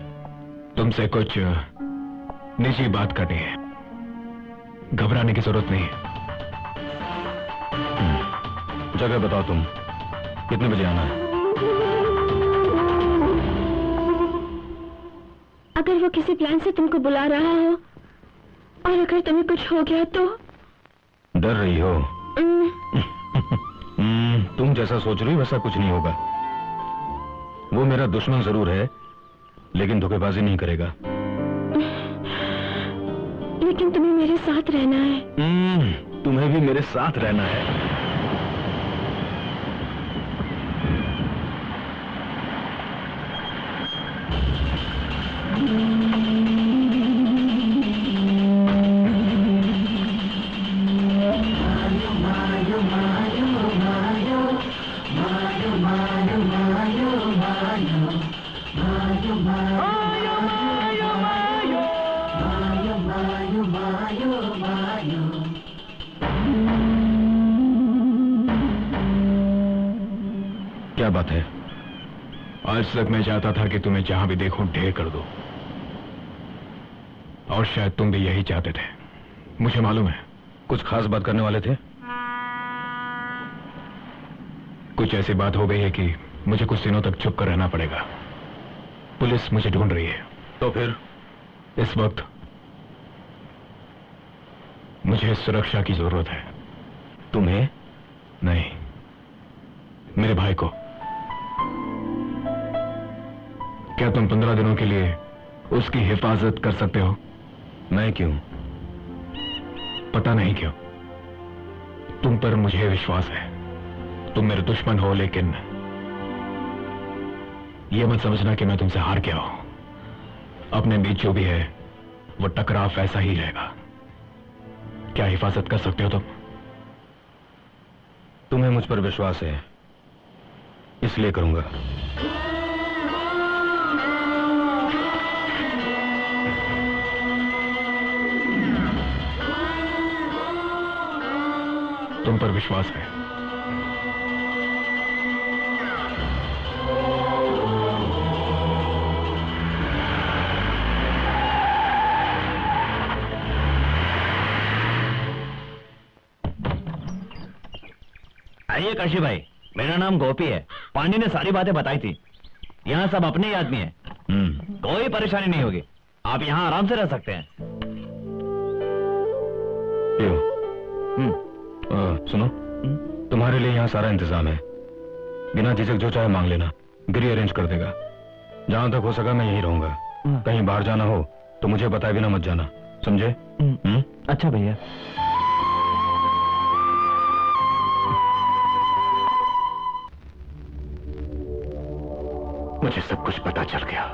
तुमसे कुछ निजी बात करनी है। घबराने की जरूरत नहीं है। जगह बताओ, तुम कितने बजे आना है? अगर वो किसी प्लान से तुमको बुला रहा हो और अगर तुम्हें कुछ हो गया तो? डर रही हो? तुम जैसा सोच रही हो वैसा कुछ नहीं होगा। वो मेरा दुश्मन जरूर है, लेकिन धोखेबाजी नहीं करेगा। लेकिन तुम्हें मेरे साथ रहना है। तुम्हें भी मेरे साथ रहना है। क्या बात है? आज तक मैं चाहता था कि तुम्हें जहां भी देखूं ढेर कर दो, और शायद तुम भी यही चाहते थे। मुझे मालूम है। कुछ खास बात करने वाले थे? कुछ ऐसी बात हो गई है कि मुझे कुछ दिनों तक चुप कर रहना पड़ेगा। पुलिस मुझे ढूंढ रही है। तो फिर इस वक्त मुझे सुरक्षा की जरूरत है। तुम्हें? नहीं, मेरे भाई को। क्या तुम 15 दिनों के लिए उसकी हिफाजत कर सकते हो? मैं क्यों? पता नहीं क्यों। तुम पर मुझे विश्वास है। तुम मेरे दुश्मन हो, लेकिन यह मत समझना कि मैं तुमसे हार गया हूं। अपने बीच जो भी है वो टकराव ऐसा ही रहेगा। क्या हिफाजत कर सकते हो तुम? तुम्हें मुझ पर विश्वास है, इसलिए करूंगा। तुम पर विश्वास है। आइए काशी भाई, मेरा नाम गोपी है। पांडे ने सारी बातें बताई थी। यहाँ सब अपने ही आदमी है। कोई परेशानी नहीं होगी। आप यहाँ आराम से रह सकते हैं। सुनो, तुम्हारे लिए यहाँ सारा इंतजाम है। बिना झिझक जो चाहे मांग लेना, गिरी अरेंज कर देगा। जहां तक हो सका मैं यहीं रहूंगा। कहीं बाहर जाना हो तो मुझे बताए बिना मत जाना, समझे? अच्छा भैया। मुझे सब कुछ पता चल गया।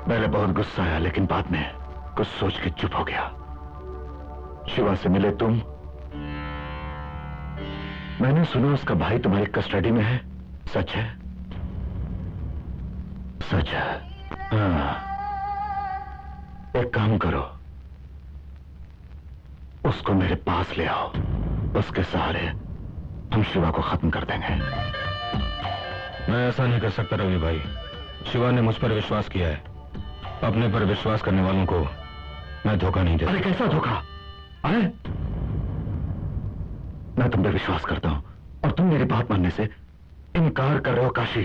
पहले बहुत गुस्सा आया, लेकिन बाद में कुछ सोच के चुप हो गया। शिवा से मिले तुम। मैंने सुना उसका भाई तुम्हारी कस्टडी में है। सच है? सच है। हाँ, एक काम करो, उसको मेरे पास ले आओ। उसके सहारे हम शिवा को खत्म कर देंगे। मैं ऐसा नहीं कर सकता रवि भाई। शिवा ने मुझ पर विश्वास किया है। अपने पर विश्वास करने वालों को मैं धोखा नहीं देता। अरे कैसा धोखा? अरे मैं तुम पे विश्वास करता हूं और तुम मेरी बात मानने से इनकार कर रहे हो काशी।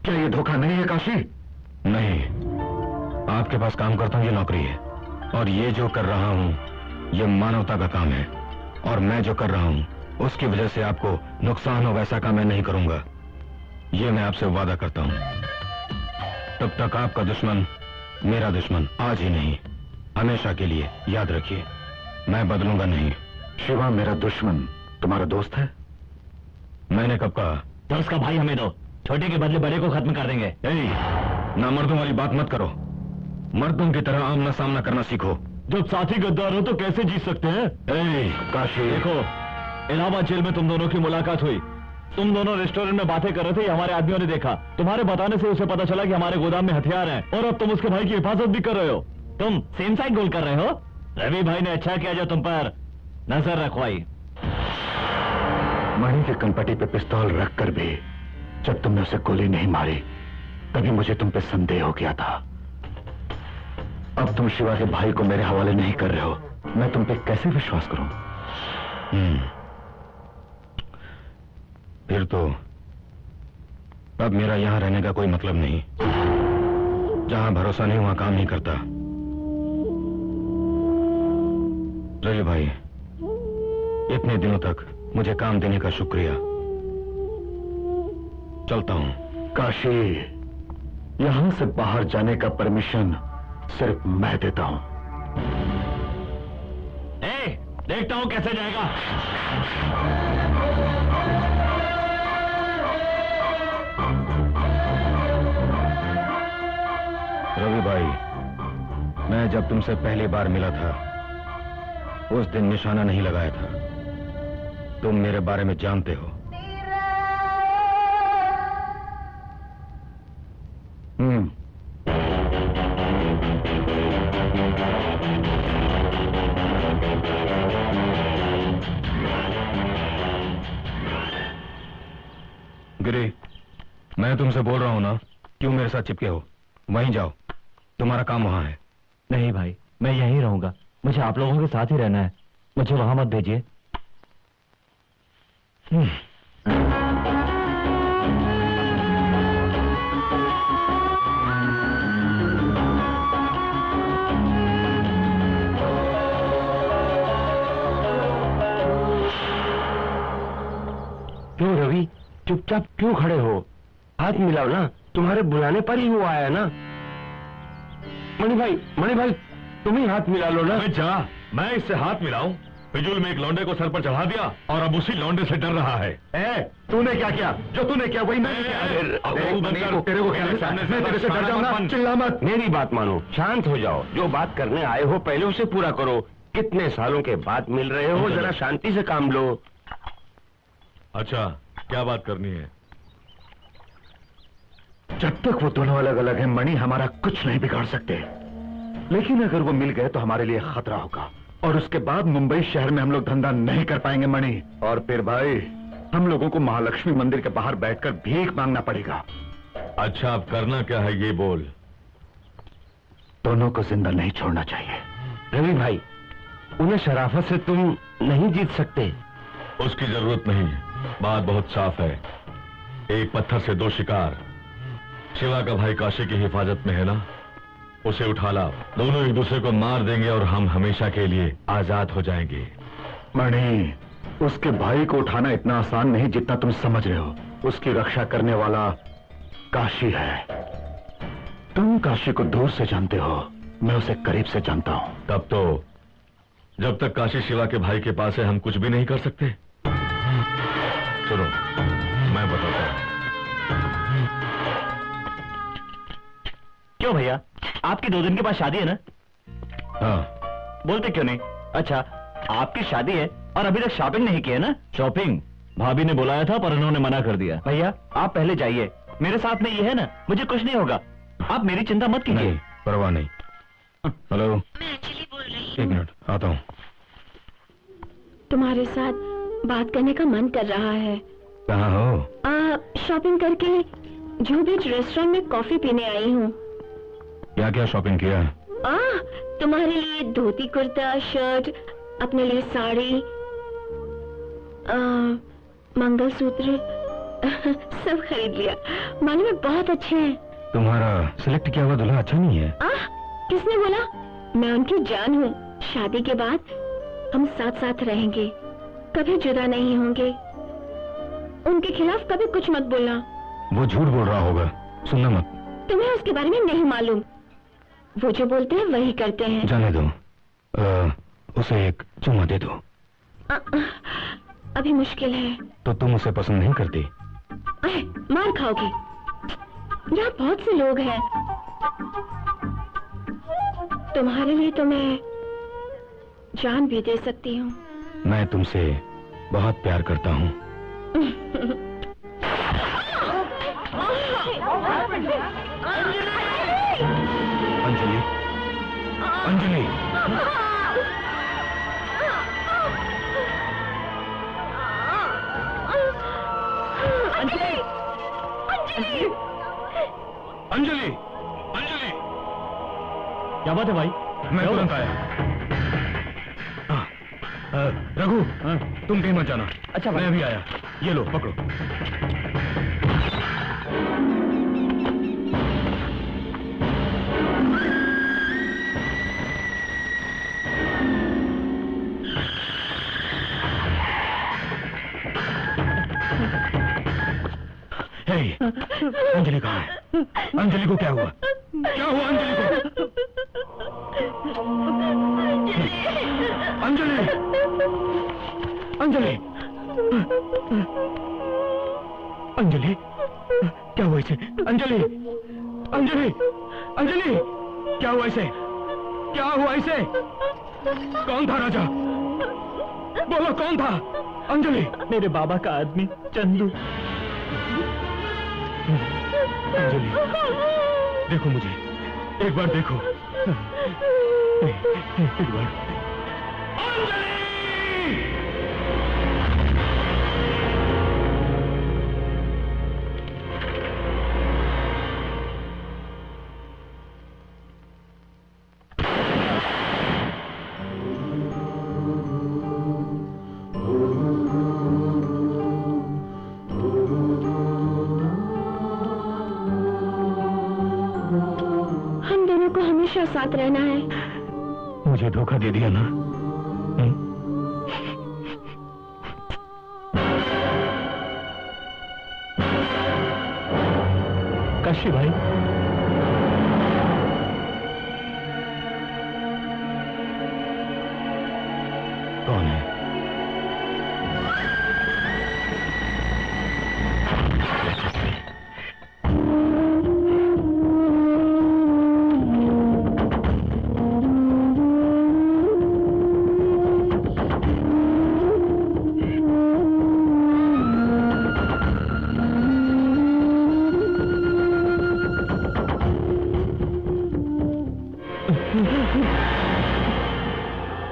क्या ये धोखा नहीं है काशी? नहीं, आपके पास काम करता हूं ये नौकरी है, और ये जो कर रहा हूं ये मानवता का काम है। और मैं जो कर रहा हूं उसकी वजह से आपको नुकसान हो वैसा काम मैं नहीं करूंगा। ये मैं आपसे वादा करता हूं। तब तक आपका दुश्मन मेरा दुश्मन, आज ही नहीं हमेशा के लिए याद रखिए। मैं बदलूंगा नहीं। शिवा मेरा दुश्मन तुम्हारा दोस्त है? मैंने कब कहा? तो उसका भाई हमें दो, छोटे के बदले बड़े को खत्म कर देंगे। ना मर्दों वाली बात मत करो। मर्दों की तरह आमना सामना करना सीखो। जब साथी गद्दार हो तो कैसे जीत सकते हैं? काशी, देखो, इलाहाबाद जेल में तुम दोनों की मुलाकात हुई। तुम दोनों रेस्टोरेंट में बातें कर रहे थे, हमारे आदमियों ने देखा। तुम्हारे बताने से उसे पता चला कि हमारे गोदाम में हथियार हैं, और अब तुम उसके भाई की हिफाजत भी कर रहे हो। तुम सेम साइड गोल कर रहे हो। रवि भाई ने अच्छा किया जो तुम पर नजर रखवाई। मणि के कनपटी पे पिस्तौल रखकर भी जब तुमने उसे गोली नहीं मारी, तभी मुझे तुम पे संदेह हो गया था। अब तुम शिवा के भाई को मेरे हवाले नहीं कर रहे हो, मैं तुम पे कैसे विश्वास करूं? फिर तो अब मेरा यहां रहने का कोई मतलब नहीं। जहां भरोसा नहीं वहां काम नहीं करता। रवि भाई, इतने दिनों तक मुझे काम देने का शुक्रिया। चलता हूं। काशी, यहां से बाहर जाने का परमिशन सिर्फ मैं देता हूं। देखता हूं कैसे जाएगा। रवि भाई, मैं जब तुमसे पहली बार मिला था उस दिन निशाना नहीं लगाया था। तुम मेरे बारे में जानते हो। गिरी, मैं तुमसे बोल रहा हूं ना, क्यों मेरे साथ चिपके हो? वहीं जाओ, तुम्हारा काम वहां है। नहीं भाई, मैं यहीं रहूंगा। मुझे आप लोगों के साथ ही रहना है। मुझे वहां मत भेजिए। क्यों रवि, चुपचाप क्यों खड़े हो? हाथ मिलाओ ना, तुम्हारे बुलाने पर ही वो आया ना। मणि भाई तुम ही हाथ मिला लो ना। जा, मैं इससे हाथ मिलाऊं? फिजूल में एक लौंडे को सर पर चढ़ा दिया और अब उसी लौंडे से डर रहा है। तूने क्या किया? जो तूने किया वही मैंने किया। तेरे को क्या लगता है मैं तेरे से डर जाऊंगा? चिल्ला मत। मेरी बात मानो, शांत हो जाओ। जो बात करने आए हो पहले उसे पूरा करो। कितने सालों के बाद मिल रहे हो, जरा शांति से काम लो। अच्छा, क्या बात करनी है? जब तक वो दोनों अलग अलग हैं, मणि हमारा कुछ नहीं बिगाड़ सकते। लेकिन अगर वो मिल गए तो हमारे लिए खतरा होगा, और उसके बाद मुंबई शहर में हम लोग धंधा नहीं कर पाएंगे मणि। और फिर भाई, हम लोगों को महालक्ष्मी मंदिर के बाहर बैठकर भीख मांगना पड़ेगा। अच्छा, अब करना क्या है ये बोल। दोनों को जिंदा नहीं छोड़ना चाहिए। रवि भाई, उन्हें शराफत से तुम नहीं जीत सकते। उसकी जरूरत नहीं, बात बहुत साफ है। एक पत्थर से दो शिकार। शिवा का भाई काशी की हिफाजत में है ना, उसे उठा लाओ। दोनों एक दूसरे को मार देंगे और हम हमेशा के लिए आजाद हो जाएंगे। मणि, उसके भाई को उठाना इतना आसान नहीं जितना तुम समझ रहे हो। उसकी रक्षा करने वाला काशी है। तुम काशी को दूर से जानते हो, मैं उसे करीब से जानता हूं। तब तो जब तक काशी शिवा के भाई के पास है, हम कुछ भी नहीं कर सकते। सुनो, मैं बताता हूं। क्यों भैया, आपकी 2 दिन के बाद शादी है ना? हाँ। बोलते क्यों नहीं? अच्छा, आपकी शादी है और अभी तक शॉपिंग नहीं की है ना? शॉपिंग भाभी ने बुलाया था पर उन्होंने मना कर दिया। भैया, आप पहले जाइए, मेरे साथ में ये है ना, मुझे कुछ नहीं होगा। आप मेरी चिंता मत कीजिए। परवाह नहीं। हेलो, मैं अंजलि बोल रही हूँ। 1 मिनट, आता हूँ। तुम्हारे साथ बात करने का मन कर रहा है। कहाँ हो? शॉपिंग करके जूहू बीच रेस्टोरेंट में कॉफी पीने आई हूँ। क्या क्या शॉपिंग किया? तुम्हारे लिए धोती कुर्ता, शर्ट, अपने लिए साड़ी, मंगलसूत्र सब खरीद लिया। मालूम है, बहुत अच्छे हैं। तुम्हारा सिलेक्ट किया हुआ दूल्हा अच्छा नहीं है? किसने बोला? मैं उनकी जान हूँ। शादी के बाद हम साथ साथ रहेंगे, कभी जुदा नहीं होंगे। उनके खिलाफ कभी कुछ मत बोलना। वो झूठ बोल रहा होगा, सुनना मत। तुम्हें उसके बारे में नहीं मालूम। वो जो बोलते हैं वही करते हैं। जाने दो। उसे एक चुम्मा दे दो। अभी मुश्किल है। तो तुम उसे पसंद नहीं करती? मार खाओगी। यहाँ बहुत से लोग हैं। तुम्हारे लिए तो मैं जान भी दे सकती हूँ। मैं तुमसे बहुत प्यार करता हूँ। अंजलि, अंजलि, अंजलि, अंजलि, क्या बात है भाई? मैं तुरंत आया। रघु, तुम कहीं मत जाना। अच्छा मैं अभी आया। ये लो पकड़ो। अंजलि कहाँ है? अंजलि को क्या हुआ? क्या हुआ अंजलि को? अंजलि, अंजलि, अंजलि, क्या हुआ इसे? अंजलि, अंजलि, अंजलि, क्या हुआ इसे? क्या हुआ इसे? कौन था राजा? बोलो कौन था? अंजलि, मेरे बाबा का आदमी चंदू। अंजलि, देखो मुझे, एक बार देखो, एक बार। अंजलि! हमेशा साथ रहना है। मुझे धोखा दे दिया ना? काशी भाई, कौन है?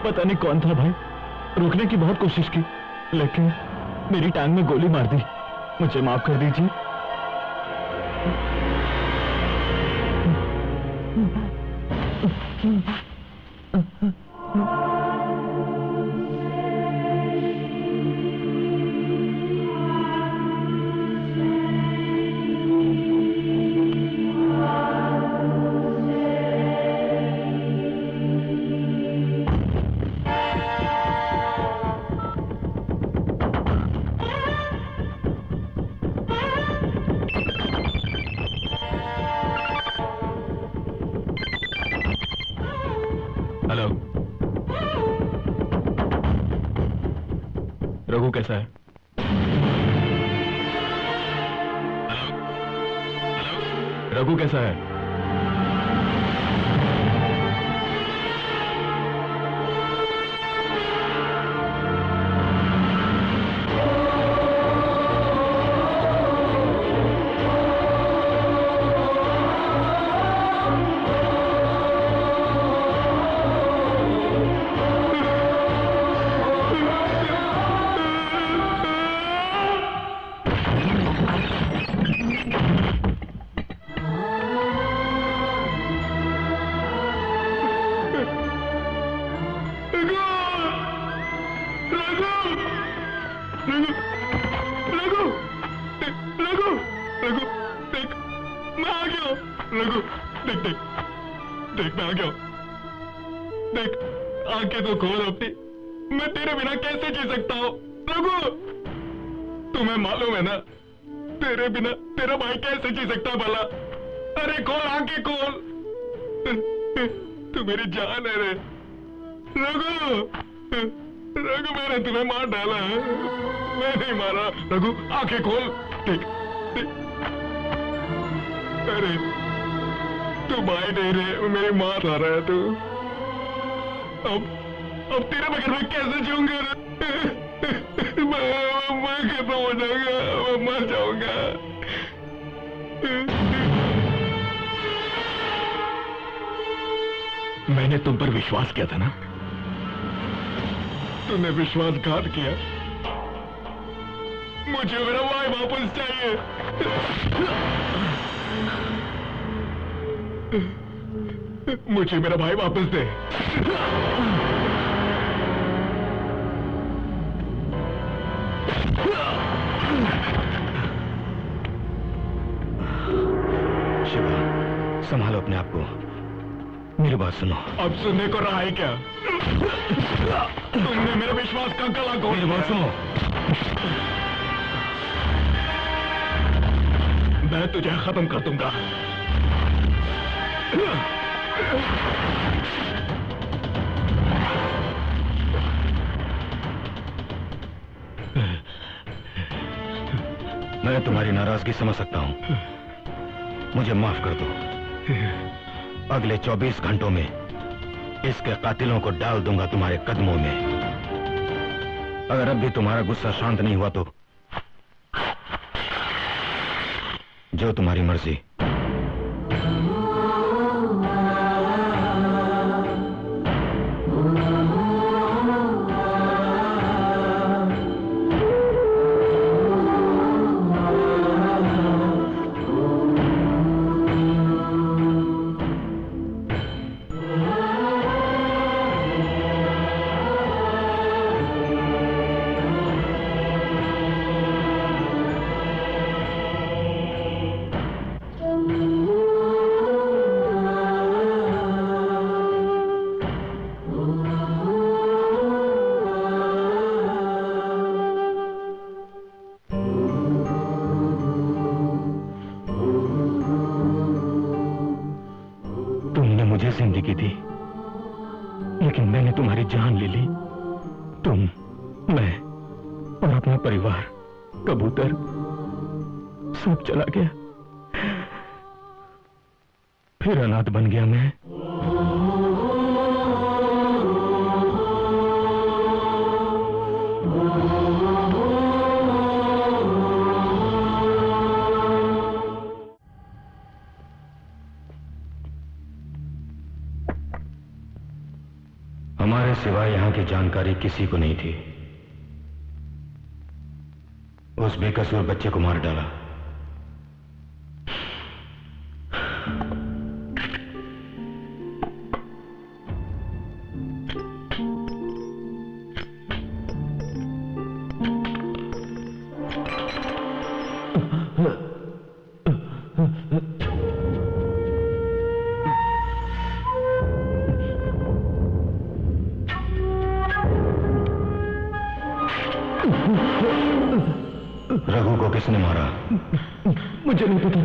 पता नहीं कौन था भाई। रोकने की बहुत कोशिश की, लेकिन मेरी टांग में गोली मार दी। मुझे माफ कर दीजिए। रघु कैसा है? रघु कैसा है? आंखें खोल। देख, देख। अरे तू भाई नहीं रहे, मेरी मां आ रहा है तू। अब तेरे बगैर मैं कैसे जीऊंगा? मैं खत्म हो जाऊंगा, मैं मर जाऊंगा। मैंने तुम पर विश्वास किया था ना, तुमने विश्वासघात किया। मुझे मेरा भाई वापस चाहिए। मुझे मेरा भाई वापस दे। शिवा, संभालो अपने आप को। मेरी बात सुनो। अब सुनने को रहा है क्या? तुमने मेरा विश्वास का गला घोट। मेरी बात सुनो। मैं तुझे खत्म कर दूंगा। मैं तुम्हारी नाराजगी समझ सकता हूं। मुझे माफ कर दो। अगले 24 घंटों में इसके कातिलों को डाल दूंगा तुम्हारे कदमों में। अगर अब भी तुम्हारा गुस्सा शांत नहीं हुआ तो जो तुम्हारी मर्जी। जिंदगी दी, लेकिन मैंने तुम्हारी जान ले ली। तुम, मैं और अपना परिवार, कबूतर सब चला गया। फिर अनाथ बन गया मैं। हमारे सिवाय यहां की जानकारी किसी को नहीं थी। उस बेकसूर बच्चे को मार डाला। रघु को किसने मारा? मुझे नहीं पता।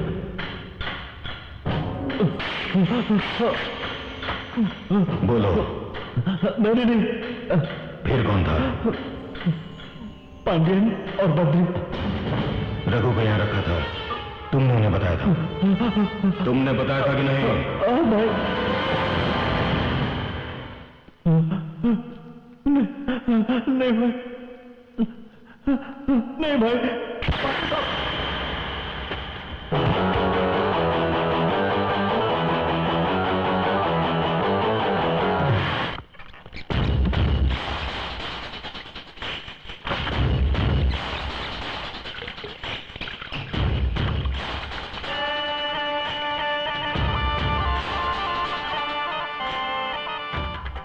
बोलो। मैंने नहीं। फिर कौन था? पांड्यन और बद्री। रघु को यहां रखा था, तुमने उन्हें बताया था? तुमने बताया था कि नहीं? भाई। नहीं भाई, नहीं भाई।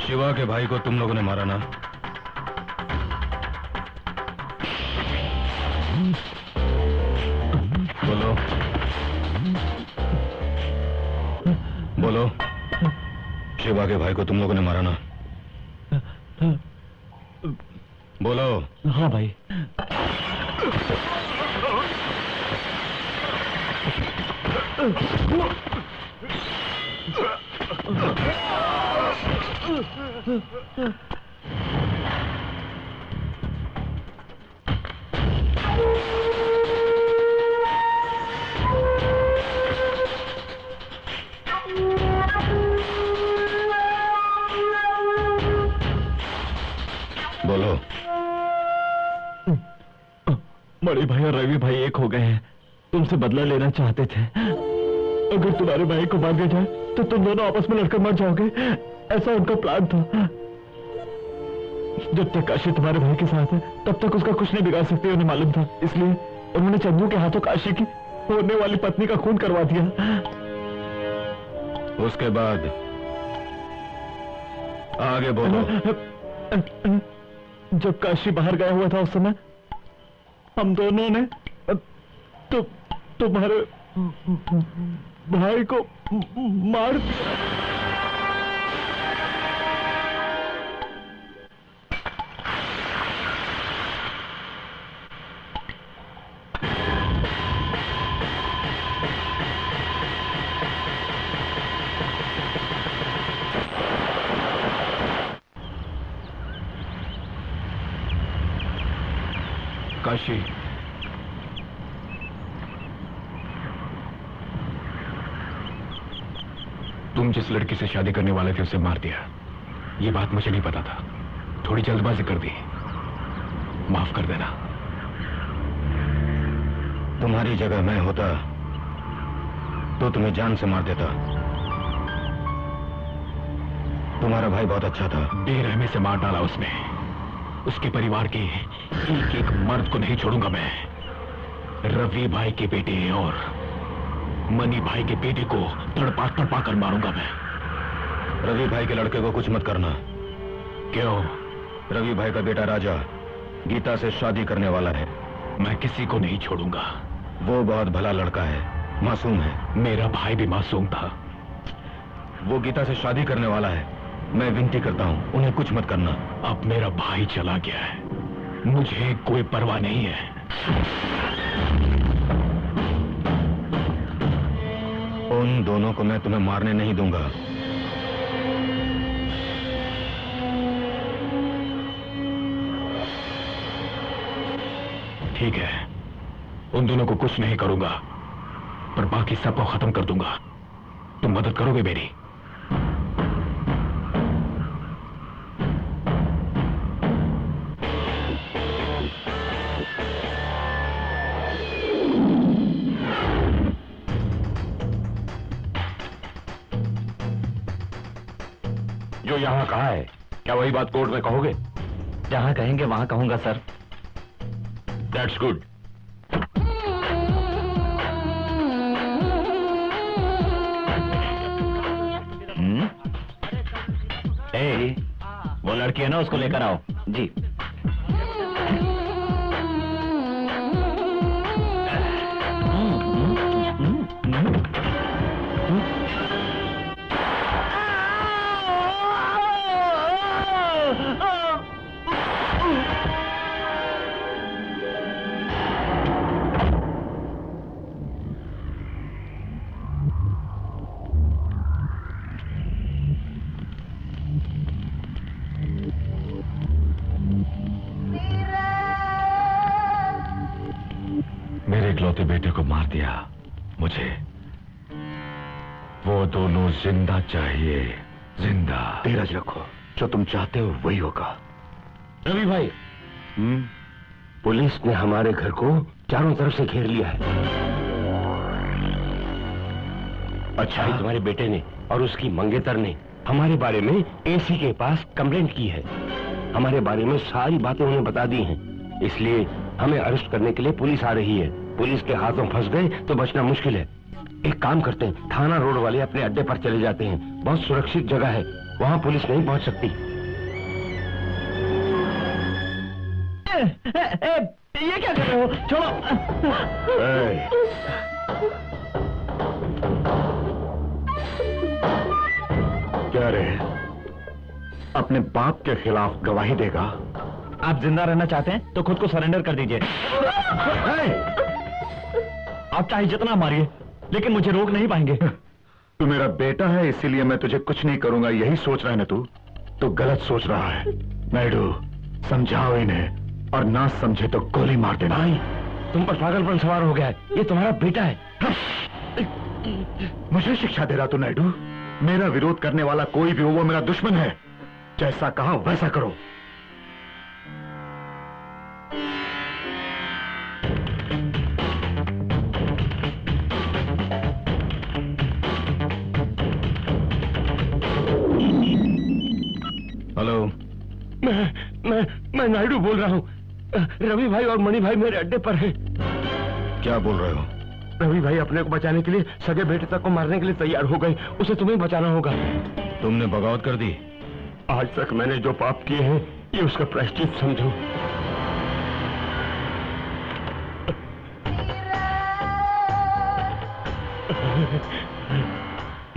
शिवा के भाई को तुम लोगों ने मारा ना? बोलो, बोलो। शिवा के भाई को तुम लोगों ने मारा ना? बोलो। हाँ भाई। बोलो। बड़े भाई और रवि भाई एक हो गए हैं, तुमसे बदला लेना चाहते थे। अगर तुम्हारे भाई को मार दिया जाए तो तुम दोनों आपस में लड़कर मर जाओगे। ऐसा उनका प्लान था। जब तक काशी तुम्हारे भाई के साथ है तब तक उसका कुछ नहीं बिगाड़ सकते, उन्हें मालूम था। इसलिए उन्होंने चंदू के हाथों काशी की होने वाली पत्नी का खून करवा दिया। उसके बाद आगे बोलो। जब काशी बाहर गया हुआ था उस समय हम दोनों ने तुम्हारे भाई को मार काशी, तुम जिस लड़की से शादी करने वाले थे उसे मार दिया। ये बात मुझे नहीं पता था, थोड़ी जल्दबाजी कर दी, माफ कर देना। तुम्हारी जगह मैं होता तो तुम्हें जान से मार देता। तुम्हारा भाई बहुत अच्छा था, बेरहमी से मार डाला उसने। उसके परिवार के एक एक मर्द को नहीं छोड़ूंगा मैं। रवि भाई के बेटे और मनी भाई के बेटे को तड़पा तड़पा कर मारूंगा मैं। रवि भाई के लड़के को कुछ मत करना। क्यों? रवि भाई का बेटा राजा गीता से शादी करने वाला है। मैं किसी को नहीं छोड़ूंगा। वो बहुत भला लड़का है, मासूम है। मेरा भाई भी मासूम था। वो गीता से शादी करने वाला है। मैं विनती करता हूं उन्हें कुछ मत करना। अब मेरा भाई चला गया है, मुझे कोई परवाह नहीं है। उन दोनों को मैं तुम्हें मारने नहीं दूंगा। ठीक है, उन दोनों को कुछ नहीं करूंगा, पर बाकी सबको खत्म कर दूंगा। तुम मदद करोगे मेरी? जो यहां कहा है, क्या वही बात कोर्ट में कहोगे? जहां कहेंगे वहां कहूंगा सर। That's good. वो लड़की है ना, उसको लेकर आओ। जी। मेरे इकलौते बेटे को मार दिया। मुझे वो दोनों जिंदा चाहिए, जिंदा। धीरज रखो, जो तुम चाहते हो वही होगा। रवि भाई, पुलिस ने हमारे घर को चारों तरफ से घेर लिया है। अच्छा, तुम्हारे बेटे ने और उसकी मंगेतर ने हमारे बारे में एसी के पास कंप्लेंट की है। हमारे बारे में सारी बातें उन्हें बता दी हैं। इसलिए हमें अरेस्ट करने के लिए पुलिस आ रही है। पुलिस के हाथों फंस गए तो बचना मुश्किल है। एक काम करते हैं, थाना रोड वाले अपने अड्डे पर चले जाते हैं। बहुत सुरक्षित जगह है, वहां पुलिस नहीं पहुंच सकती। ये क्या कर रहे हो? छोड़ो। क्या रे, अपने बाप के खिलाफ गवाही देगा? आप जिंदा रहना चाहते हैं तो खुद को सरेंडर कर दीजिए। आप चाहे जितना मारिए, लेकिन मुझे रोक नहीं पाएंगे। तू मेरा बेटा है, इसीलिए मैं तुझे कुछ नहीं करूंगा, यही सोच रहा है ना तू? तो गलत सोच रहा है। नायडू, समझाओ इन्हें, और ना समझे तो गोली मार देना। भाई, तुम पर पागलपन सवार हो गया है। ये तुम्हारा बेटा है। मुझे शिक्षा दे रहा तू नायडू? मेरा विरोध करने वाला कोई भी हो, वो मेरा दुश्मन है। जैसा कहा वैसा करो। मैं नायडू बोल रहा हूँ। रवि भाई और मणि भाई मेरे अड्डे पर हैं। क्या बोल रहे हो? रवि भाई अपने को बचाने के लिए सगे बेटे तक को मारने के लिए तैयार हो गए। उसे तुम्हें बचाना होगा। तुमने बगावत कर दी? आज तक मैंने जो पाप किए हैं ये उसका प्रायश्चित समझो।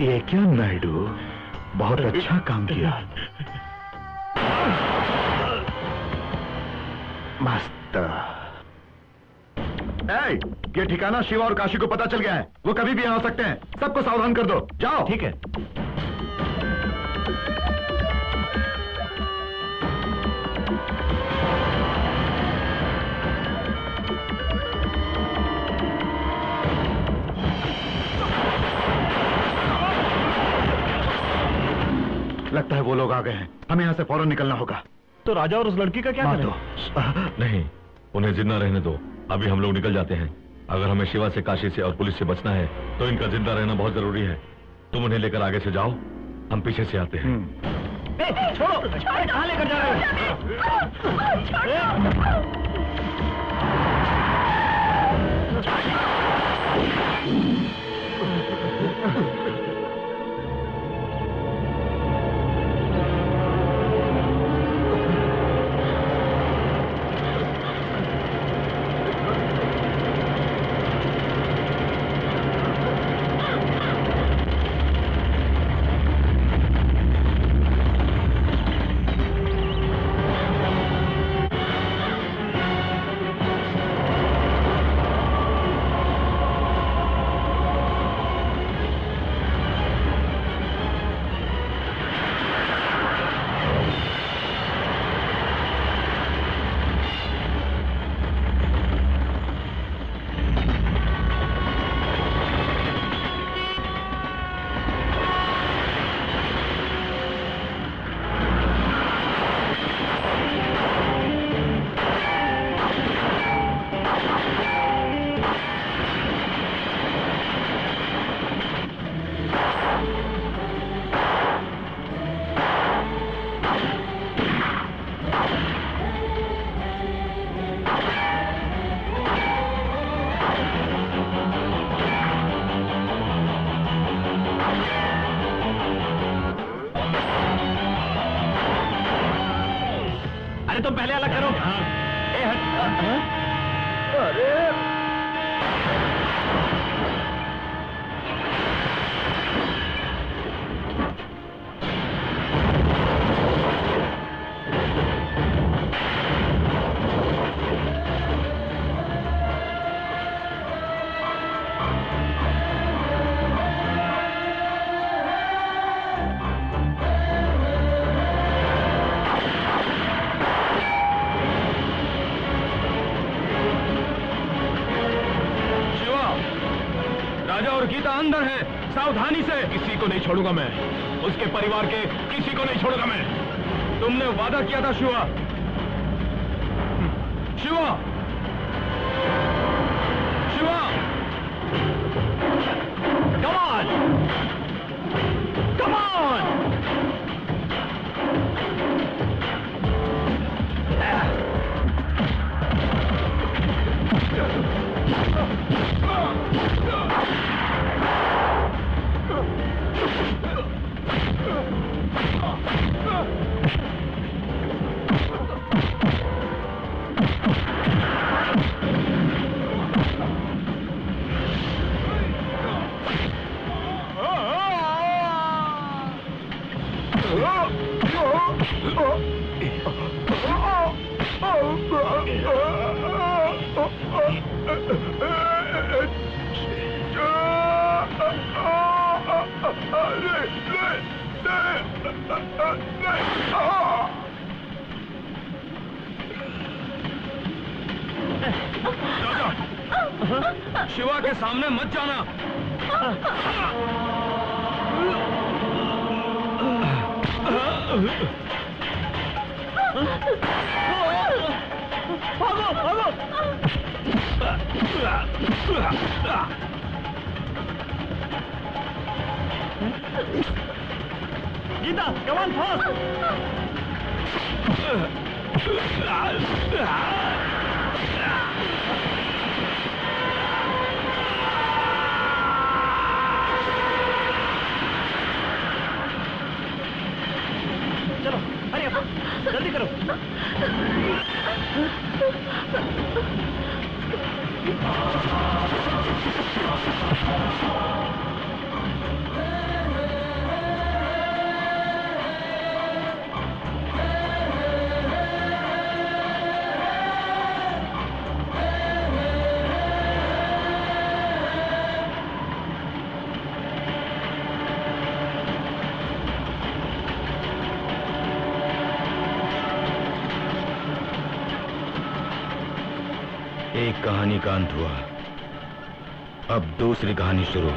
ये क्या नायडू, बहुत अच्छा काम किया। मस्त। ये ठिकाना शिवा और काशी को पता चल गया है। वो कभी भी आ सकते हैं। सबको सावधान कर दो। जाओ। ठीक है। लगता है वो लोग आ गए हैं। हमें यहाँ से फौरन निकलना होगा। तो राजा और उस लड़की का क्या करें? नहीं, उन्हें जिंदा रहने दो। अभी हम लोग निकल जाते हैं। अगर हमें शिवा से, काशी से और पुलिस से बचना है तो इनका जिंदा रहना बहुत जरूरी है। तुम उन्हें लेकर आगे से जाओ, हम पीछे से आते हैं। छोड़ो, कहाँ लेकर जा रहे हो? तुम पहले अलग करो। ए हट। अरे अंदर है, सावधानी से। किसी को नहीं छोड़ूंगा मैं, उसके परिवार के किसी को नहीं छोड़ूंगा मैं। तुमने वादा किया था Shiva. Shiva, Shiva, come on, come on. Shiva के सामने मत जाना। भागो, भागो। Gita, come on, fast. चलो अरे जल्दी करो। एक कहानी का अंत हुआ, अब दूसरी कहानी शुरू।